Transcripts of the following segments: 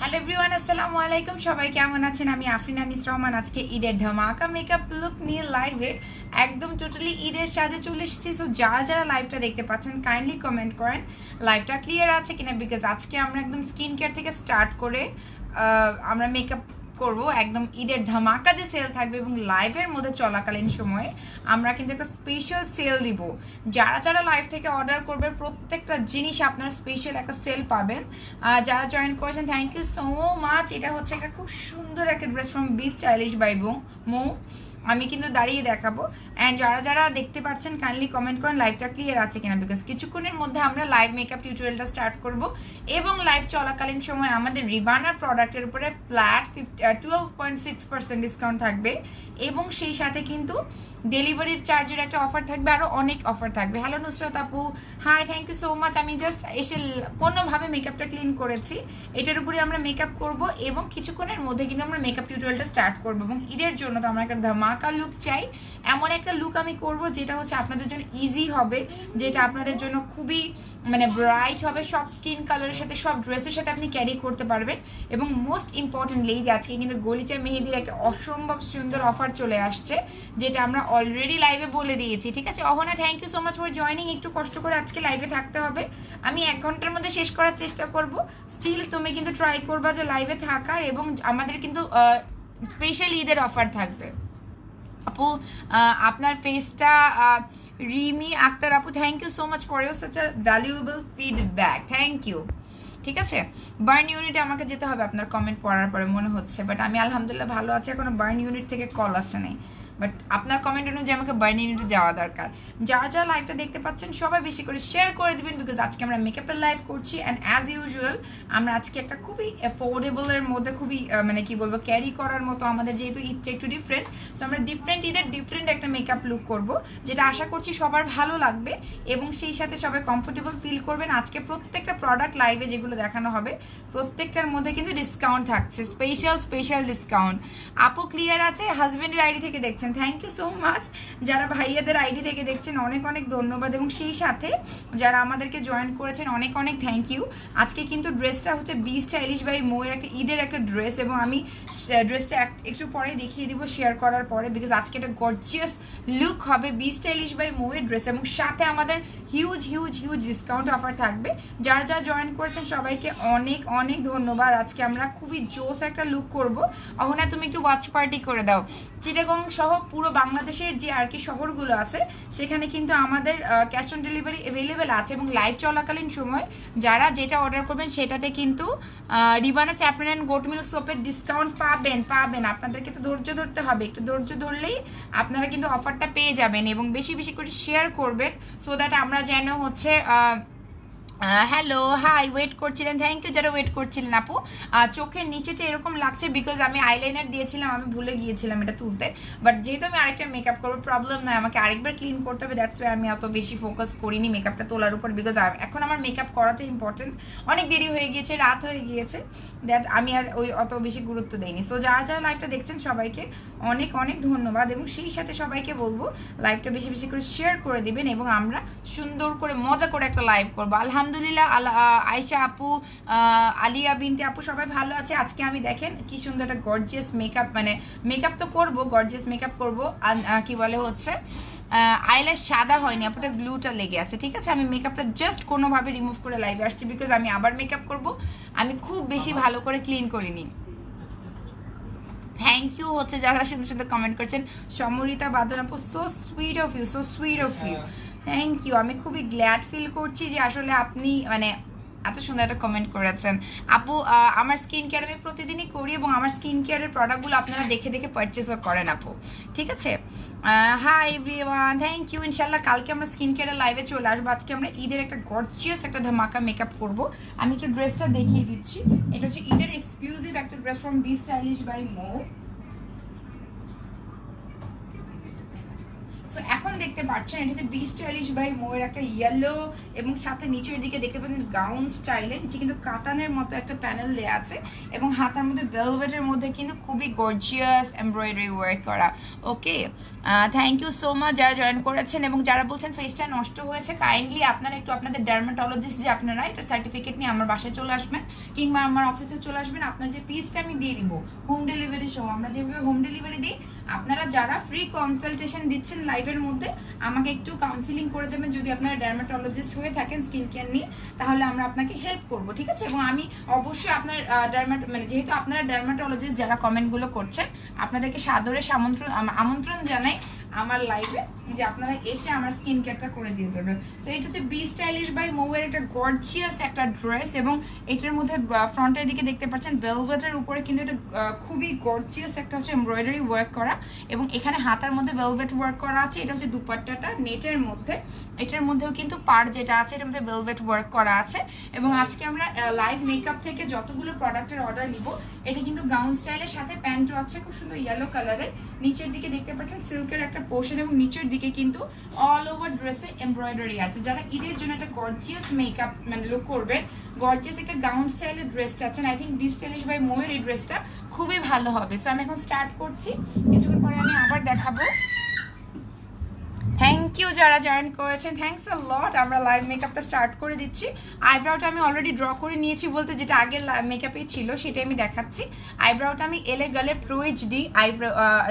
Hello everyone, আসসালামু আলাইকুম। সবাই কেমন আছেন? আমি আফরিন আনিস রহমান। আজকে ঈদের ধামাকা মেকআপ লুক নিয়ে লাইভে একদম টোটালি ঈদের সাজে চলে এসেছি। সো যারা যারা লাইভটা দেখতে পাচ্ছেন কাইন্ডলি কমেন্ট করেন লাইভটা ক্লিয়ার আছে কিনা, বিকজ আজকে আমরা একদম স্কিন কেয়ার থেকে স্টার্ট করে আমরা মেকআপ করব। একদম ঈদের ধামাকা যে সেল থাকবে এবং লাইভের মধ্যে চলাকালীন সময়ে আমরা কিন্তু একটা স্পেশাল সেল দিব। যারা যারা লাইভ থেকে অর্ডার করবে প্রত্যেকটা জিনিস আপনারা স্পেশাল একটা সেল পাবেন। যারা জয়েন করেছেন থ্যাংক ইউ সো মাচ। এটা হচ্ছে একটা খুব সুন্দর একটা dress from B stylish by Mo. আমি কিন্তু দাঁড়িয়ে দেখাবো। অ্যান্ড যারা যারা দেখতে পাচ্ছেন কাইন্ডলি কমেন্ট করেন লাইভটা ক্লিয়ার আছে কিনা, বিকজ কিছুক্ষণের মধ্যে আমরা লাইভ মেকআপ টিউটোরিয়ালটা স্টার্ট করব এবং লাইভ চলাকালীন সময় আমাদের রিবানার প্রোডাক্টের উপরে ফ্ল্যাট 12.6% ডিসকাউন্ট থাকবে এবং সেই সাথে কিন্তু ডেলিভারির চার্জের একটা অফার থাকবে, আরও অনেক অফার থাকবে। হ্যালো নুসরাত আপু, hi, thank you so much. আমি জাস্ট এসে কোনোভাবে মেকআপটা ক্লিন করেছি, এটার উপরে আমরা মেকআপ করব এবং কিছুক্ষণের মধ্যে কিন্তু আমরা মেকআপ টিউটোরিয়ালটা স্টার্ট করব। এবং ঈদের জন্য তো আমরা একটা ধামাকা লুক চাই। এমন একটা লুক আমি করব যেটা হচ্ছে আপনাদের জন্য ইজি হবে, যেটা আপনাদের জন্য খুবই ব্রাইট হবে, সব স্কিন কালারের সাথে সব ড্রেসের সাথে আপনি ক্যারি করতে পারবেন। এবং মোস্ট ইম্পর্টেন্টলি যে আজকে কিন্তু গলিচা মেহেদির একটা অসম্ভব সুন্দর অফার চলে আসছে, যেটা আমরা অলরেডি লাইভে বলে দিয়েছি। ঠিক আছে Ahona, thank you so much for joining. একটু কষ্ট করে আজকে লাইভে থাকতে হবে, আমি 1 ঘন্টার মধ্যে শেষ করার চেষ্টা করব। স্টিল তুমি কিন্তু ট্রাই করবা যে লাইভে থাকার, এবং আমাদের কিন্তু স্পেশাল ঈদের অফার থাকবে। আপু আপনার ফেসটা রিমি আক্তার আপু, thank you so much for your such a valuable feedback, thank you. ঠিক আছে, বার্ন ইউনিটে আমাকে যেতে হবে আপনার কমেন্ট পড়ার পরে মনে হচ্ছে, বাট আমি আলহামদুলিল্লাহ ভালো আছি, এখনো বার্ন ইউনিট থেকে কল আসছে নেই, বাট আপনার কমেন্ট অনুযায়ী আমাকে বার্ন ইউনিটে যাওয়া দরকার। যারা যারা লাইভটা দেখতে পাচ্ছেন সবাই বেশি করে শেয়ার করে দেবেন, বিকজ আজকে আমরা মেকআপের লাইভ করছি। অ্যান্ড অ্যাজ ইউজুয়াল আমরা আজকে একটা খুবই অ্যাফোর্ডেবলের মধ্যে খুবই কি বলবো ক্যারি করার মতো, আমাদের যেহেতু ঈদটা একটু ডিফারেন্ট, সো আমরা ডিফারেন্ট ঈদের ডিফারেন্ট একটা মেকআপ লুক করব, যেটা আশা করছি সবার ভালো লাগবে এবং সেই সাথে সবাই কমফোর্টেবল ফিল করবেন। আজকে প্রত্যেকটা প্রোডাক্ট লাইভে যেগুলো দেখানো হবে প্রত্যেকটার মধ্যে কিন্তু ডিসকাউন্ট থাকছে, স্পেশাল ডিসকাউন্ট। আপু ক্লিয়ার আছে? হাজবেন্ডের আইডি থেকে দেখছেন, থ্যাংক ইউ সো মাচ। যারা ভাইয়াদের আইডি থেকে দেখছেন অনেক অনেক ধন্যবাদ, এবং সেই সাথে যারা আমাদেরকে জয়েন করেছেন অনেক অনেক থ্যাংক ইউ। আজকে কিন্তু ড্রেসটা হচ্ছে বি স্টাইলিশ বাই মোয়ের একটা ঈদের একটা ড্রেস, এবং আমি ড্রেসটা একটু পরে দেখিয়ে দিব শেয়ার করার পরে, বিকজ আজকে একটা গর্জিয়াস লুক হবে বি স্টাইলিশ বাই মোয়ের ড্রেস, এবং সাথে আমাদের হিউজ ডিসকাউন্ট অফার থাকবে। যারা যারা জয়েন করেছেন সবাইকে অনেক অনেক ধন্যবাদ। আজকে আমরা খুবই জোস একটা লুক করব। অহনা তুমি একটু ওয়াচ পার্টি করে দাও। চিটাগং সহ পুরো বাংলাদেশের যে আর কি শহরগুলো আছে সেখানে কিন্তু আমাদের ক্যাশ অন ডেলিভারি অ্যাভেলেবেল আছে, এবং লাইভ চলাকালীন সময় যারা যেটা অর্ডার করবেন সেটাতে কিন্তু Ribana saffron and goat milk সোপের ডিসকাউন্ট পাবেন। আপনাদেরকে তো ধৈর্য ধরতে হবে, একটু ধৈর্য ধরলেই আপনারা কিন্তু অফারটা পেয়ে যাবেন, এবং বেশি বেশি করে শেয়ার করবেন সো দ্যাট আমরা যেন হচ্ছে হ্যালো হাই, ওয়েট করছিলেন, থ্যাংক ইউ যারা ওয়েট করছিলেন। আপু চোখের নিচেটা এরকম লাগছে বিকজ আমি আইলাইনার দিয়েছিলাম, আমি ভুলে গিয়েছিলাম এটা তুলতে, বাট যেহেতু আমি আরেকটা মেকআপ করবো প্রবলেম নয়, আমাকে আরেকবার ক্লিন করতে হবে, দ্যাটস ওয়াই আমি অত বেশি ফোকাস করিনি মেকআপটা তোলার উপর, বিকজ এখন আমার মেকআপ করাটা ইম্পর্টেন্ট। অনেক দেরি হয়ে গিয়েছে, রাত হয়ে গিয়েছে, দ্যাট আমি আর ওই অত বেশি গুরুত্ব দিইনি। সো যারা যারা লাইভটা দেখছেন সবাইকে অনেক অনেক ধন্যবাদ, এবং সেই সাথে সবাইকে বলবো লাইভটা বেশি বেশি করে শেয়ার করে দিবেন, এবং আমরা সুন্দর করে মজা করে একটা লাইভ করবো। আলহামদুলিল্লাহ আয়শা আপু, আলিয়া বিনতে আপু সবাই ভালো আছে। আজকে আমি দেখেন কি সুন্দর একটা গর্জিয়াস মেকআপ, মেকআপ তো করবো, গর্জিয়াস মেকআপ করবো, কি বলে হচ্ছে আইল্যাশ সাদা হয়নি আপুটা, গ্লুটা লেগে আছে। ঠিক আছে, আমি মেকআপটা জাস্ট কোনোভাবে রিমুভ করে লাইভে আসছি, বিকজ আমি আবার মেকআপ করবো, আমি খুব বেশি ভালো করে ক্লিন করিনি। থ্যাংক ইউ হচ্ছে যারা সুন্দর সুন্দর কমেন্ট করছেন। সমরিতা বাদন আপু, so sweet of you, thank you. আমি খুবই গ্ল্যাড ফিল করছি যে আসলে আপনি এত সুন্দর একটা কমেন্ট করেছেন। আপু আমার স্কিন কেয়ার আমি প্রতিদিনই করি, এবং আমার স্কিন কেয়ারের প্রোডাক্টগুলো আপনারা দেখে দেখে পারচেসও করেন আপু। ঠিক আছে, হাই এভরিওয়ান, থ্যাংক ইউ। ইনশাল্লাহ কালকে আমরা স্কিন কেয়ারের লাইভে চলে আসবো। আজকে আমরা ঈদের একটা গর্জিয়াস একটা ধামাকা মেকআপ করব। আমি একটু ড্রেসটা দেখিয়ে দিচ্ছি, এটা হচ্ছে ঈদের এক্সক্লুসিভ একটা dress from B stylish by Mo. So এখন দেখতে পাচ্ছেন এটা হচ্ছে বি স্টাইলিশ বাই মোয়ের একটা ইয়েলো এবং সাথে নিচের দিকে দেখতে পাচ্ছেন গাউন স্টাইলের, নিচে কিন্তু কাতানের মতো একটা প্যানেল দেওয়া আছে এবং হাতার মধ্যে ভেলভেটের মধ্যে কিন্তু খুবই গর্জিয়াস এমব্রয়ডারি ওয়ার্ক করা। ওকে, থ্যাংক ইউ সো মাচ যারা জয়েন করেছেন এবং যারা বলছেন ফেসটা নষ্ট হয়েছে, কাইন্ডলি আপনারা একটু আপনাদের ডার্মাটোলজিস্ট যে আপনারা এটা সার্টিফিকেট নিয়ে আমার বাসায় চলে আসবেন কিংবা আমার অফিসে চলে আসবেন। আপনার যে ফিসটা আমি দিয়ে দিব হোম ডেলিভারি সহ, আমরা যেভাবে হোম ডেলিভারি দিই, আপনারা যারা ফ্রি কনসালটেশন দিচ্ছেন লাইভের মধ্যে আমাকে একটু কাউন্সিলিং করে যাবেন যদি আপনারা ডার্মাটোলজিস্ট হয়ে থাকেন স্কিন কেয়ার নিয়ে, তাহলে আমরা আপনাকে হেল্প করব, ঠিক আছে? এবং আমি অবশ্যই আপনার মানে যেহেতু আপনারা ডার্মাটোলজিস্ট যারা কমেন্টগুলো করছেন, আপনাদেরকে সাদরে আমন্ত্রণ জানাই আমার লাইভে যে আপনারা এসে আমার স্কিন কেয়ারটা করে দিয়ে যাবেন। তো এটা হচ্ছে বি স্টাইলিশ বাই মোয়ের একটা গর্জিয়াস একটা ড্রেস এবং এটার মধ্যে ফ্রন্টের দিকে দেখতে পাচ্ছেন ভেলভেটের উপরে কিন্তু এটা খুবই গর্জিয়াস একটা হচ্ছে এমব্রয়ডারি ওয়ার্ক করা এবং এখানে হাতার মধ্যে ভেলভেট ওয়ার্ক করা আছে। এটা হচ্ছে দুপাট্টাটা নেটের মধ্যে, এটার মধ্যেও কিন্তু পার যেটা আছে এটার মধ্যে ভেলভেট ওয়ার্ক করা আছে। এবং আজকে আমরা লাইভ মেকআপ থেকে যতগুলো প্রোডাক্টের অর্ডার নিব, এটা কিন্তু গাউন স্টাইলের সাথে প্যান্টও আছে খুব সুন্দর ইয়েলো কালারের। নিচের দিকে দেখতে পাচ্ছেন সিল্কের একটা পোর্শন এবং নিচের দিকে কিন্তু অল ওভার ড্রেসে এমব্রয়ডারি আছে। যারা ঈদের জন্য একটা গর্জিয়াস মেকআপ মানে লুক করবেন, গর্জিয়াস একটা গাউন স্টাইলের ড্রেস চাচ্ছেন, I think Be stylish by মোয়ের এই ড্রেসটা খুবই ভালো হবে। সো আমি এখন স্টার্ট করছি, কিছুক্ষণ পরে আমি আবার দেখাবো। থ্যাংক ইউ যারা জয়েন করেছেন, থ্যাংকস আ লট। আমরা লাইভ মেকআপটা স্টার্ট করে দিচ্ছি। আইব্রাউটা আমি অলরেডি ড্র করে নিয়েছি, বলতে যেটা আগের মেকআপেই ছিল সেটাই আমি দেখাচ্ছি। আইব্রাউটা আমি এলে গেলে প্রো এইচডি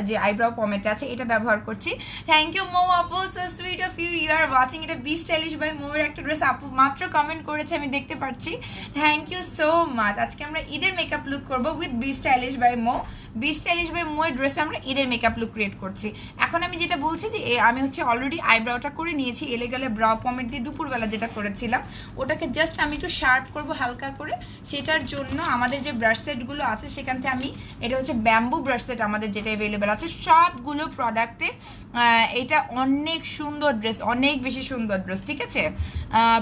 যে আইব্রাউ পমেট আছে এটা ব্যবহার করছি। থ্যাংক ইউ মো আপু, so sweet of you, you are watching. এটা বি স্টাইলিশ বাই মোয়ের একটা ড্রেস, আপু মাত্র কমেন্ট করেছে আমি দেখতে পাচ্ছি। Thank you so much. আজকে আমরা ঈদের মেকআপ লুক করবো with Be stylish by Mo. Be stylish by মোয়ের ড্রেসে আমরা ঈদের মেকআপ লুক ক্রিয়েট করছি। এখন আমি যেটা বলছি যে আমি হচ্ছে অলরেডি আইব্রাউটা করে নিয়েছি এলে গেলে ব্রাউ পমেট দিয়ে দুপুরবেলা যেটা করেছিলাম, ওটাকে জাস্ট আমি একটু শার্প করব হালকা করে। সেটার জন্য আমাদের যে ব্রাশ সেটগুলো আছে সেখান থেকে আমি, এটা হচ্ছে ব্যাম্বু ব্রাশ সেট আমাদের যেটা অ্যাভেলেবেল আছে সবগুলো প্রোডাক্টে। এটা অনেক সুন্দর ড্রেস, অনেক বেশি সুন্দর ড্রেস, ঠিক আছে?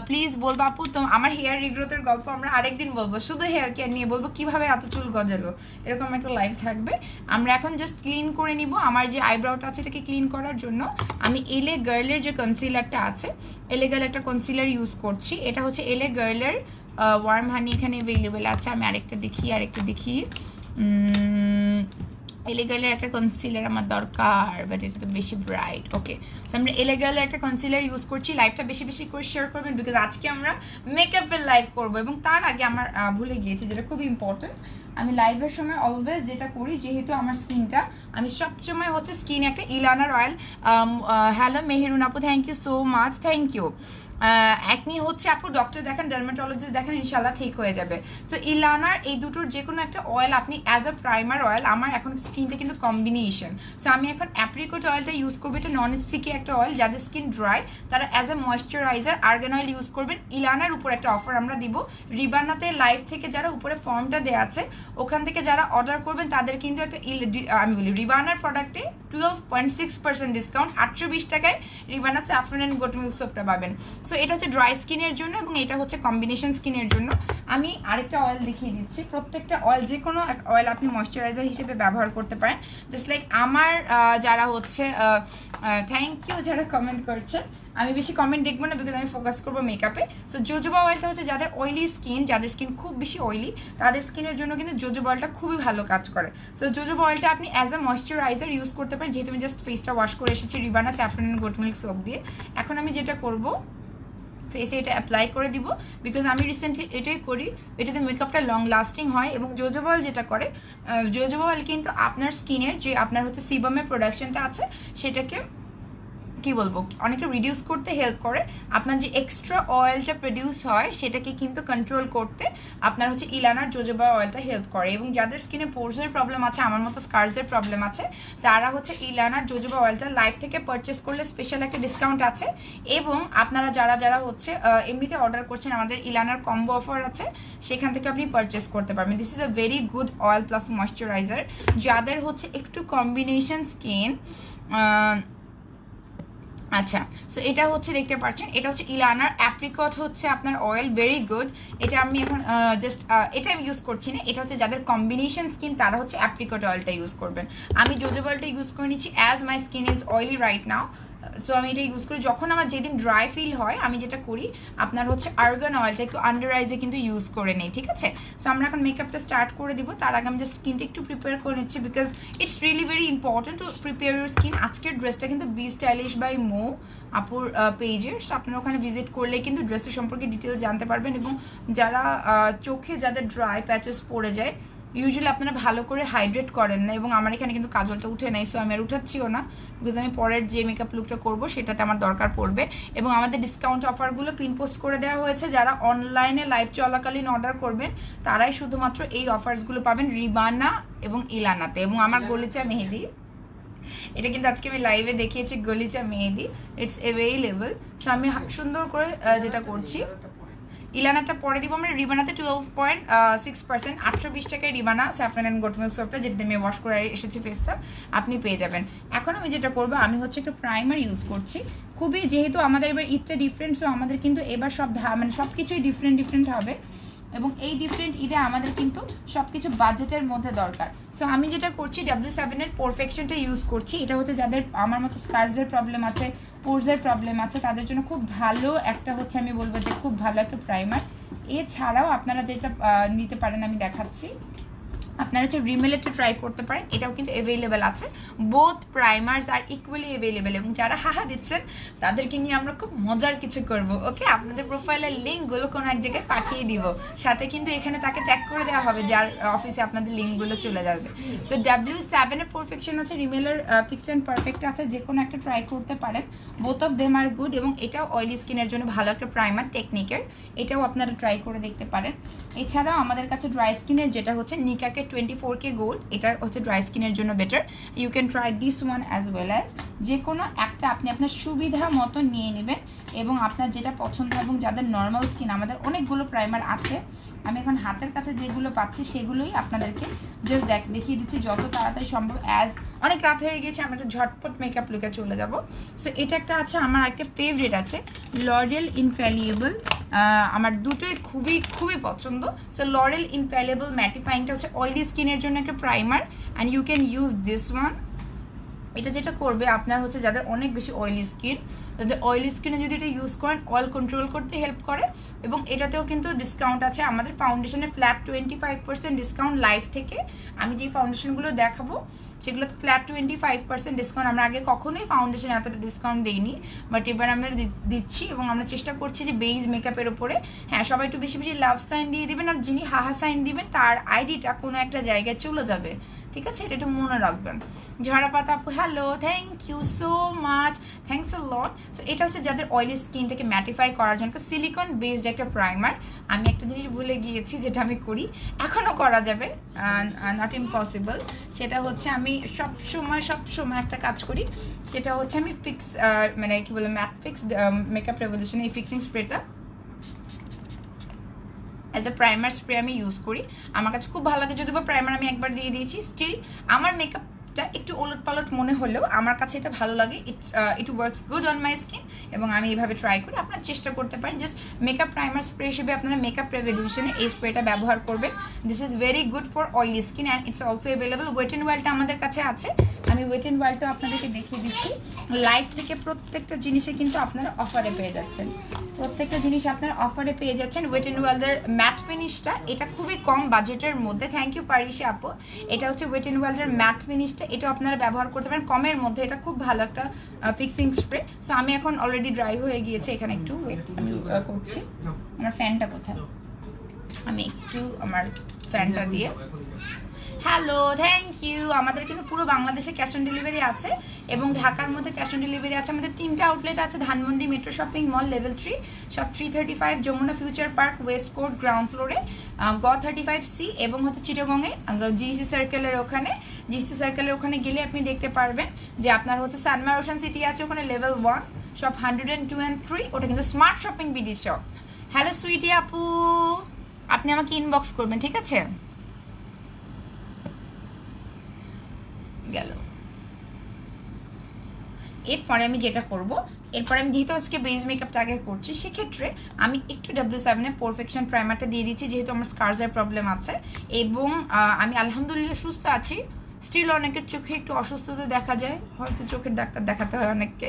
প্লিজ বলবো আপু, তো আমার হেয়ার রিগ্রোথের গল্প আমরা আরেকদিন বলবো, শুধু হেয়ার কেয়ার নিয়ে বলবো কিভাবে এত চুল গজালো, এরকম একটা লাইভ থাকবে। আমরা এখন জাস্ট ক্লিন করে নিব। আমার যে আইব্রাউটা আছে এটাকে ক্লিন করার জন্য আমি এলে গার্লের যে কনসিলারটা আছে, এলে গার্ল একটা কনসিলার ইউজ করছি। এটা হচ্ছে এলে গার্লের ওয়ার্ম হানি এখানে অ্যাভেলেবেল আছে। আমি আরেকটা দেখি এলেগালের একটা কনসিলার আমার দরকার, বাট এটা তো বেশি ব্রাইট। ওকে, সো আমরা এলেগালের একটা কনসিলার ইউজ করছি। লাইভটা বেশি বেশি করে শেয়ার করবেন বিকজ আজকে আমরা মেকআপের লাইভ করবো। এবং তার আগে আমার ভুলে গিয়েছি যেটা খুব ইম্পর্টেন্ট, আমি লাইভের সময় অলওয়েজ যেটা করি, যেহেতু আমার স্কিনটা, আমি সবসময় হচ্ছে স্কিনে একটা ইলানার অয়েল। হ্যালো মেহেরুন আপু, thank you so much, thank you. Acne হচ্ছে আপু ডক্টর দেখান, ডার্মাটোলজিস্ট দেখান, ইনশাল্লাহ ঠিক হয়ে যাবে। তো ইলানার এই দুটোর যে কোনো একটা অয়েল আপনি অ্যাজ আ প্রাইমার অয়েল, আমার এখন স্কিনটা কিন্তু কম্বিনেশন, সো আমি এখন অ্যাপ্রিকট অয়েলটা ইউজ করবো। এটা নন স্টিকি একটা অয়েল, যাদের স্কিন ড্রাই তারা as a moisturiser argan oil use করবেন। ইলানার উপর একটা অফার আমরা দিব, রিবানাতে লাইভ থেকে যারা উপরে ফর্মটা দেওয়া আছে ওখান থেকে যারা অর্ডার করবেন তাদের কিন্তু একটা আমি বলি রিবানার প্রোডাক্টে 12.6% ডিসকাউন্ট, 820 টাকায় রিবানা স্যাফরন অ্যান্ড গোট মিল্ক সোপটা পাবেন। সো এটা হচ্ছে ড্রাই স্কিনের জন্য এবং এটা হচ্ছে কম্বিনেশন স্কিনের জন্য। আমি আরেকটা অয়েল দেখিয়ে দিচ্ছি। প্রত্যেকটা অয়েল, যে কোনো অয়েল আপনি ময়েশ্চারাইজার হিসেবে ব্যবহার করতে পারেন। জাস্ট লাইক আমার যারা হচ্ছে থ্যাংক ইউ যারা কমেন্ট করছে, আমি বেশি কমেন্ট দেখবো না বিকজ আমি ফোকাস করবো মেকআপে। সো জোজোবা অয়েলটা হচ্ছে যাদের অয়েলি স্কিন, যাদের স্কিন খুব বেশি অয়েলি তাদের স্কিনের জন্য কিন্তু জোজোবা অয়েলটা খুবই ভালো কাজ করে। সো জোজোবা অয়েলটা আপনি অ্যাজ আ ময়েশ্চারাইজার ইউজ করতে পারেন। যেহেতু আমি জাস্ট ফেসটা ওয়াশ করে এসেছি Ribana saffron and goat milk soap দিয়ে, এখন আমি যেটা করবো ফেসে এটা অ্যাপ্লাই করে দিব বিকজ আমি রিসেন্টলি এটাই করি, এটাতে মেকআপটা লং লাস্টিং হয়। এবং জোজোবা অয়েল যেটা করে, জোজোবা অয়েল কিন্তু আপনার স্কিনের যে আপনার হচ্ছে সিবামের প্রোডাকশনটা আছে সেটাকে কি বলবো অনেকটা রিডিউস করতে হেল্প করে। আপনার যে এক্সট্রা অয়েলটা প্রডিউস হয় সেটাকে কিন্তু কন্ট্রোল করতে আপনার হচ্ছে ইলানার জোজোবা অয়েলটা হেল্প করে। এবং যাদের স্কিনে পোরসের প্রবলেম আছে, আমার মতো স্কার্সের প্রবলেম আছে, তারা হচ্ছে ইলানার জোজোবা অয়েলটা লাইভ থেকে পারচেস করলে স্পেশাল একটা ডিসকাউন্ট আছে। এবং আপনারা যারা যারা হচ্ছে এমনিতে অর্ডার করছেন, আমাদের ইলানার কম্বো অফার আছে, সেখান থেকে আপনি পারচেস করতে পারবেন। This is a very good oil plus moisturiser যাদের হচ্ছে একটু কম্বিনেশন স্কিন। আচ্ছা, সো এটা হচ্ছে দেখতে পাচ্ছেন, এটা হচ্ছে ইলানার অ্যাপ্রিকট হচ্ছে আপনার অয়েল, ভেরি গুড। এটা আমি এখন জাস্ট এটা আমি ইউজ করছি না, এটা হচ্ছে যাদের কম্বিনেশন স্কিন তারা হচ্ছে অ্যাপ্রিকট অয়েলটা ইউজ করবেন। আমি জোজোবা অয়েলটা ইউজ করে নিচ্ছি as my skin is oily right now. So আমি এটা ইউজ করি যখন আমার যেদিন ড্রাই ফিল হয়। আমি যেটা করি আপনার হচ্ছে আর্গান অয়েলটা একটু আন্ডার আইজে কিন্তু ইউজ করে নিই, ঠিক আছে? সো আমরা এখন মেকআপটা স্টার্ট করে দিব। তার আগে আমি জাস্ট স্কিনটা একটু প্রিপেয়ার করে নিচ্ছি, because it's really very important to prepare your skin. আজকের ড্রেসটা কিন্তু বি স্টাইলিশ বাই মো আপুর পেজের, সো আপনারা ওখানে ভিজিট করলে কিন্তু ড্রেসটা সম্পর্কে ডিটেলস জানতে পারবেন। এবং যারা চোখে যাদের ড্রাই প্যাচেস পড়ে যায়, ইউজুয়ালি আপনারা ভালো করে হাইড্রেট করেন না, এবং আমার এখানে কিন্তু কাজলটা উঠে নাই, সো আমি আর উঠাচ্ছিও না, বিকজ আমি পরের যে মেকআপ লুকটা করবো সেটাতে আমার দরকার পড়বে। এবং আমাদের ডিসকাউন্ট অফারগুলো পিন পোস্ট করে দেওয়া হয়েছে, যারা অনলাইনে লাইভ চলাকালীন অর্ডার করবেন তারাই শুধুমাত্র এই অফার্সগুলো পাবেন রিবানা এবং ইলানাতে। এবং আমার গলিচা মেহেদি, এটা কিন্তু আজকে আমি লাইভে দেখিয়েছি, গলিচা মেহেদি, ইটস অ্যাভেইলেবল। সো আমি সুন্দর করে যেটা করছি, ইলানাটা পরে দিব আমরা। রিবানাতে 12.6%, 820 টাকায় রিবানা স্যাফরান অ্যান্ড গোট মিল্ক সোপটা, যেটা আমি ওয়াশ করে এসেছি ফেসটা, আপনি পেয়ে যাবেন। এখন আমি যেটা করবো, আমি হচ্ছে একটা প্রাইমার ইউজ করছি। খুবই, যেহেতু আমাদের এবার ঈদটা ডিফারেন্ট, সো আমাদের কিন্তু এবার মানে সব কিছুই ডিফারেন্ট হবে। এবং এই ডিফারেন্ট ঈদে আমাদের কিন্তু সব কিছু বাজেটের মধ্যে দরকার। সো আমি যেটা করছি, W7 এর পারফেকশনটা ইউজ করছি। এটা হচ্ছে যাদের আমার মতো স্কার্সের প্রবলেম আছে, পোরসের প্রবলেম আছে, তাদের জন্য খুব ভালো একটা হচ্ছে, আমি বলবো যে খুব ভালো একটা প্রাইমার। এছাড়াও আপনারা যেটা নিতে পারেন আমি দেখাচ্ছি, আপনারা হচ্ছে রিমেলেটে ট্রাই করতে পারেন, এটাও কিন্তু অ্যাভেলেবেল আছে। Both primers are equally available. এবং যারা হাহা দিচ্ছেন তাদেরকে নিয়ে আমরা খুব মজার কিছু করব, ওকে? আপনাদের প্রোফাইলের লিঙ্কগুলো কোনো এক জায়গায় পাঠিয়ে দিব, সাথে কিন্তু এখানে তাকে ট্যাগ করে দেওয়া হবে যার অফিসে আপনাদের লিঙ্কগুলো চলে যাবে। তো W7 এর পারফেকশন আছে, রিমেলের ফিক্স অ্যান্ড পারফেক্ট আছে, যে কোনো একটা ট্রাই করতে পারেন। Both of them are good. এবং এটাও অয়েলি স্কিনের জন্য ভালো একটা প্রাইমার টেকনিকের, এটাও আপনারা ট্রাই করে দেখতে পারেন। এছাড়াও আমাদের কাছে ড্রাই স্কিনের যেটা হচ্ছে নিকাকে 24K গোল্ড, এটা হচ্ছে ড্রাই স্কিনের জন্য better. You can try this one as well as. যে কোনো একটা আপনি আপনার সুবিধা মতো নিয়ে নেবেন, এবং আপনার যেটা পছন্দ। এবং যাদের নর্মাল স্কিন, আমাদের অনেকগুলো প্রাইমার আছে, আমি এখন হাতের কাছে যেগুলো পাচ্ছি সেগুলোই আপনাদেরকে জাস্ট দেখিয়ে দিচ্ছি যত তাড়াতাড়ি সম্ভব। অনেক রাত হয়ে গেছে, আমরা একটা ঝটপট মেকআপ লুকে চলে যাব। সো এটা একটা আছে, আমার একটা ফেভারিট আছে, লরিয়েল ইনফ্যালিয়েবল। আমার দুটোই খুবই খুবই পছন্দ। সো লরিয়েল ইনফ্যালিয়েবল ম্যাটিফাইংটা হচ্ছে অয়েলি স্কিনের জন্য একটা primer, and you can use this one. এটা যেটা করবে আপনার হচ্ছে যাদের অনেক বেশি অয়েলি স্কিন, তাদের অয়েলি স্কিনে যদি এটা ইউজ করেন, অয়েল কন্ট্রোল করতে হেল্প করে। এবং এটাতেও কিন্তু ডিসকাউন্ট আছে, আমাদের ফাউন্ডেশনে ফ্ল্যাট 25% ডিসকাউন্ট লাইভ থেকে। আমি যে ফাউন্ডেশনগুলো দেখাবো সেগুলোতে ফ্ল্যাট 25% ডিসকাউন্ট। আমরা আগে কখনোই ফাউন্ডেশনে এতটা ডিসকাউন্ট দিইনি, বাট এবার আমরা দিচ্ছি। এবং আমরা চেষ্টা করছি যে বেজ মেকআপের ওপরে, হ্যাঁ, সবাই একটু বেশি বেশি লাভ সাইন দিয়ে দিবেন, আর যিনি হাহা সাইন দিবেন তার আইডিটা কোনো একটা জায়গায় চলে যাবে, ঠিক আছে? এটা একটু মনে রাখবেন। ঝরা পাতা আপু, hello, thank you so much, thanks a lot. So এটা হচ্ছে যাদের অয়েলি স্কিনটাকে ম্যাটিফাই করার জন্য সিলিকন বেসড একটা প্রাইমার। আমি একটা জিনিস ভুলে গিয়েছি, যেটা আমি করি, এখনও করা যাবে, নট ইম্পসিবল। সেটা হচ্ছে আমি সবসময় একটা কাজ করি, সেটা হচ্ছে আমি ফিক্স, মানে কি বলে, ম্যাট ফিক্সড মেকআপ রেভলিউশন, এই ফিক্সিং স্প্রেটা অ্যাজ এ প্রাইমার স্প্রে আমি ইউজ করি। আমার কাছে খুব ভালো লাগে, যদিও প্রাইমার আমি একবার দিয়ে দিয়েছি, স্টিল আমার মেকআপটা একটু ওলট পালট মনে হলেও আমার কাছে এটা ভালো লাগে। ইট works good on my skin, এবং আমি এইভাবে ট্রাই করি। আপনারা চেষ্টা করতে পারেন জাস্ট মেকআপ প্রাইমার স্প্রে হিসেবে আপনারা মেকআপ রেভলিউশনে এই স্প্রেটা ব্যবহার করবেন। This is very good for oily skin, and it's also available. Wet and ওয়াইল্ডটা আমাদের কাছে আছে, আমি ওয়েট অ্যান্ড ওয়াইল্ডটা আপনাদেরকে দেখিয়ে দিচ্ছি। লাইভ থেকে প্রত্যেকটা জিনিসে কিন্তু আপনারা অফারে পেয়ে যাচ্ছেন, প্রত্যেকটা জিনিস আপনারা অফারে পেয়ে যাচ্ছেন। ওয়েট অ্যান্ড ওয়াইল্ডের ম্যাট ফিনিশটা, এটা খুবই কম বাজেটের মধ্যে, থ্যাংক ইউ পারিশা আপু। এটা হচ্ছে ওয়েট অ্যান্ড ওয়াইল্ডের ম্যাট ফিনিশটা, এটাও আপনারা ব্যবহার করতে পারেন কমের মধ্যে। এটা খুব ভালো একটা ফিক্সিং স্প্রে। সো আমি এখন অলরেডি ড্রাই হয়ে গিয়েছে, এখানে একটু ওয়েট আমি করছি। আমার ফ্যানটা কোথায়, আমি একটু আমার ফ্যানটা দিয়ে, হ্যালো, থ্যাংক ইউ। আমাদের কিন্তু পুরো বাংলাদেশে ক্যাশ অন ডেলিভারি আছে, এবং ঢাকার মধ্যে ক্যাশ অন ডেলিভারি আছে। আমাদের 3টা আউটলেট আছে, Dhanmondi metro shopping mall level 3, shop 335, Jamuna future park west court ground ফ্লোরে, গ35C, এবং হচ্ছে চিটাগংয়ে জিসি সার্কেলের ওখানে। জিসি সার্কেলের ওখানে গেলে আপনি দেখতে পারবেন যে আপনার হচ্ছে সানমার ওশান সিটি আছে, ওখানে লেভেল 1, শপ 102 and 3, ওটা কিন্তু smart shopping BD shop. Hello sweetie আপু, আপনি আমাকে ইনবক্স করবেন, ঠিক আছে? গেল। এরপরে আমি যেটা করব, এরপরে আমি যেহেতু আজকে বেস মেকআপটা আগে করছি, সেক্ষেত্রে আমি একটু W7 এর পারফেকশন প্রাইমারটা দিয়ে দিচ্ছি, যেহেতু আমার স্কার্সের প্রবলেম আছে। এবং আমি আলহামদুলিল্লাহ সুস্থ আছি, স্টিল অনেকের চোখে একটু অসুস্থতা দেখা যায়, হয়তো চোখের ডাক্তার দেখাতে হয় অনেককে,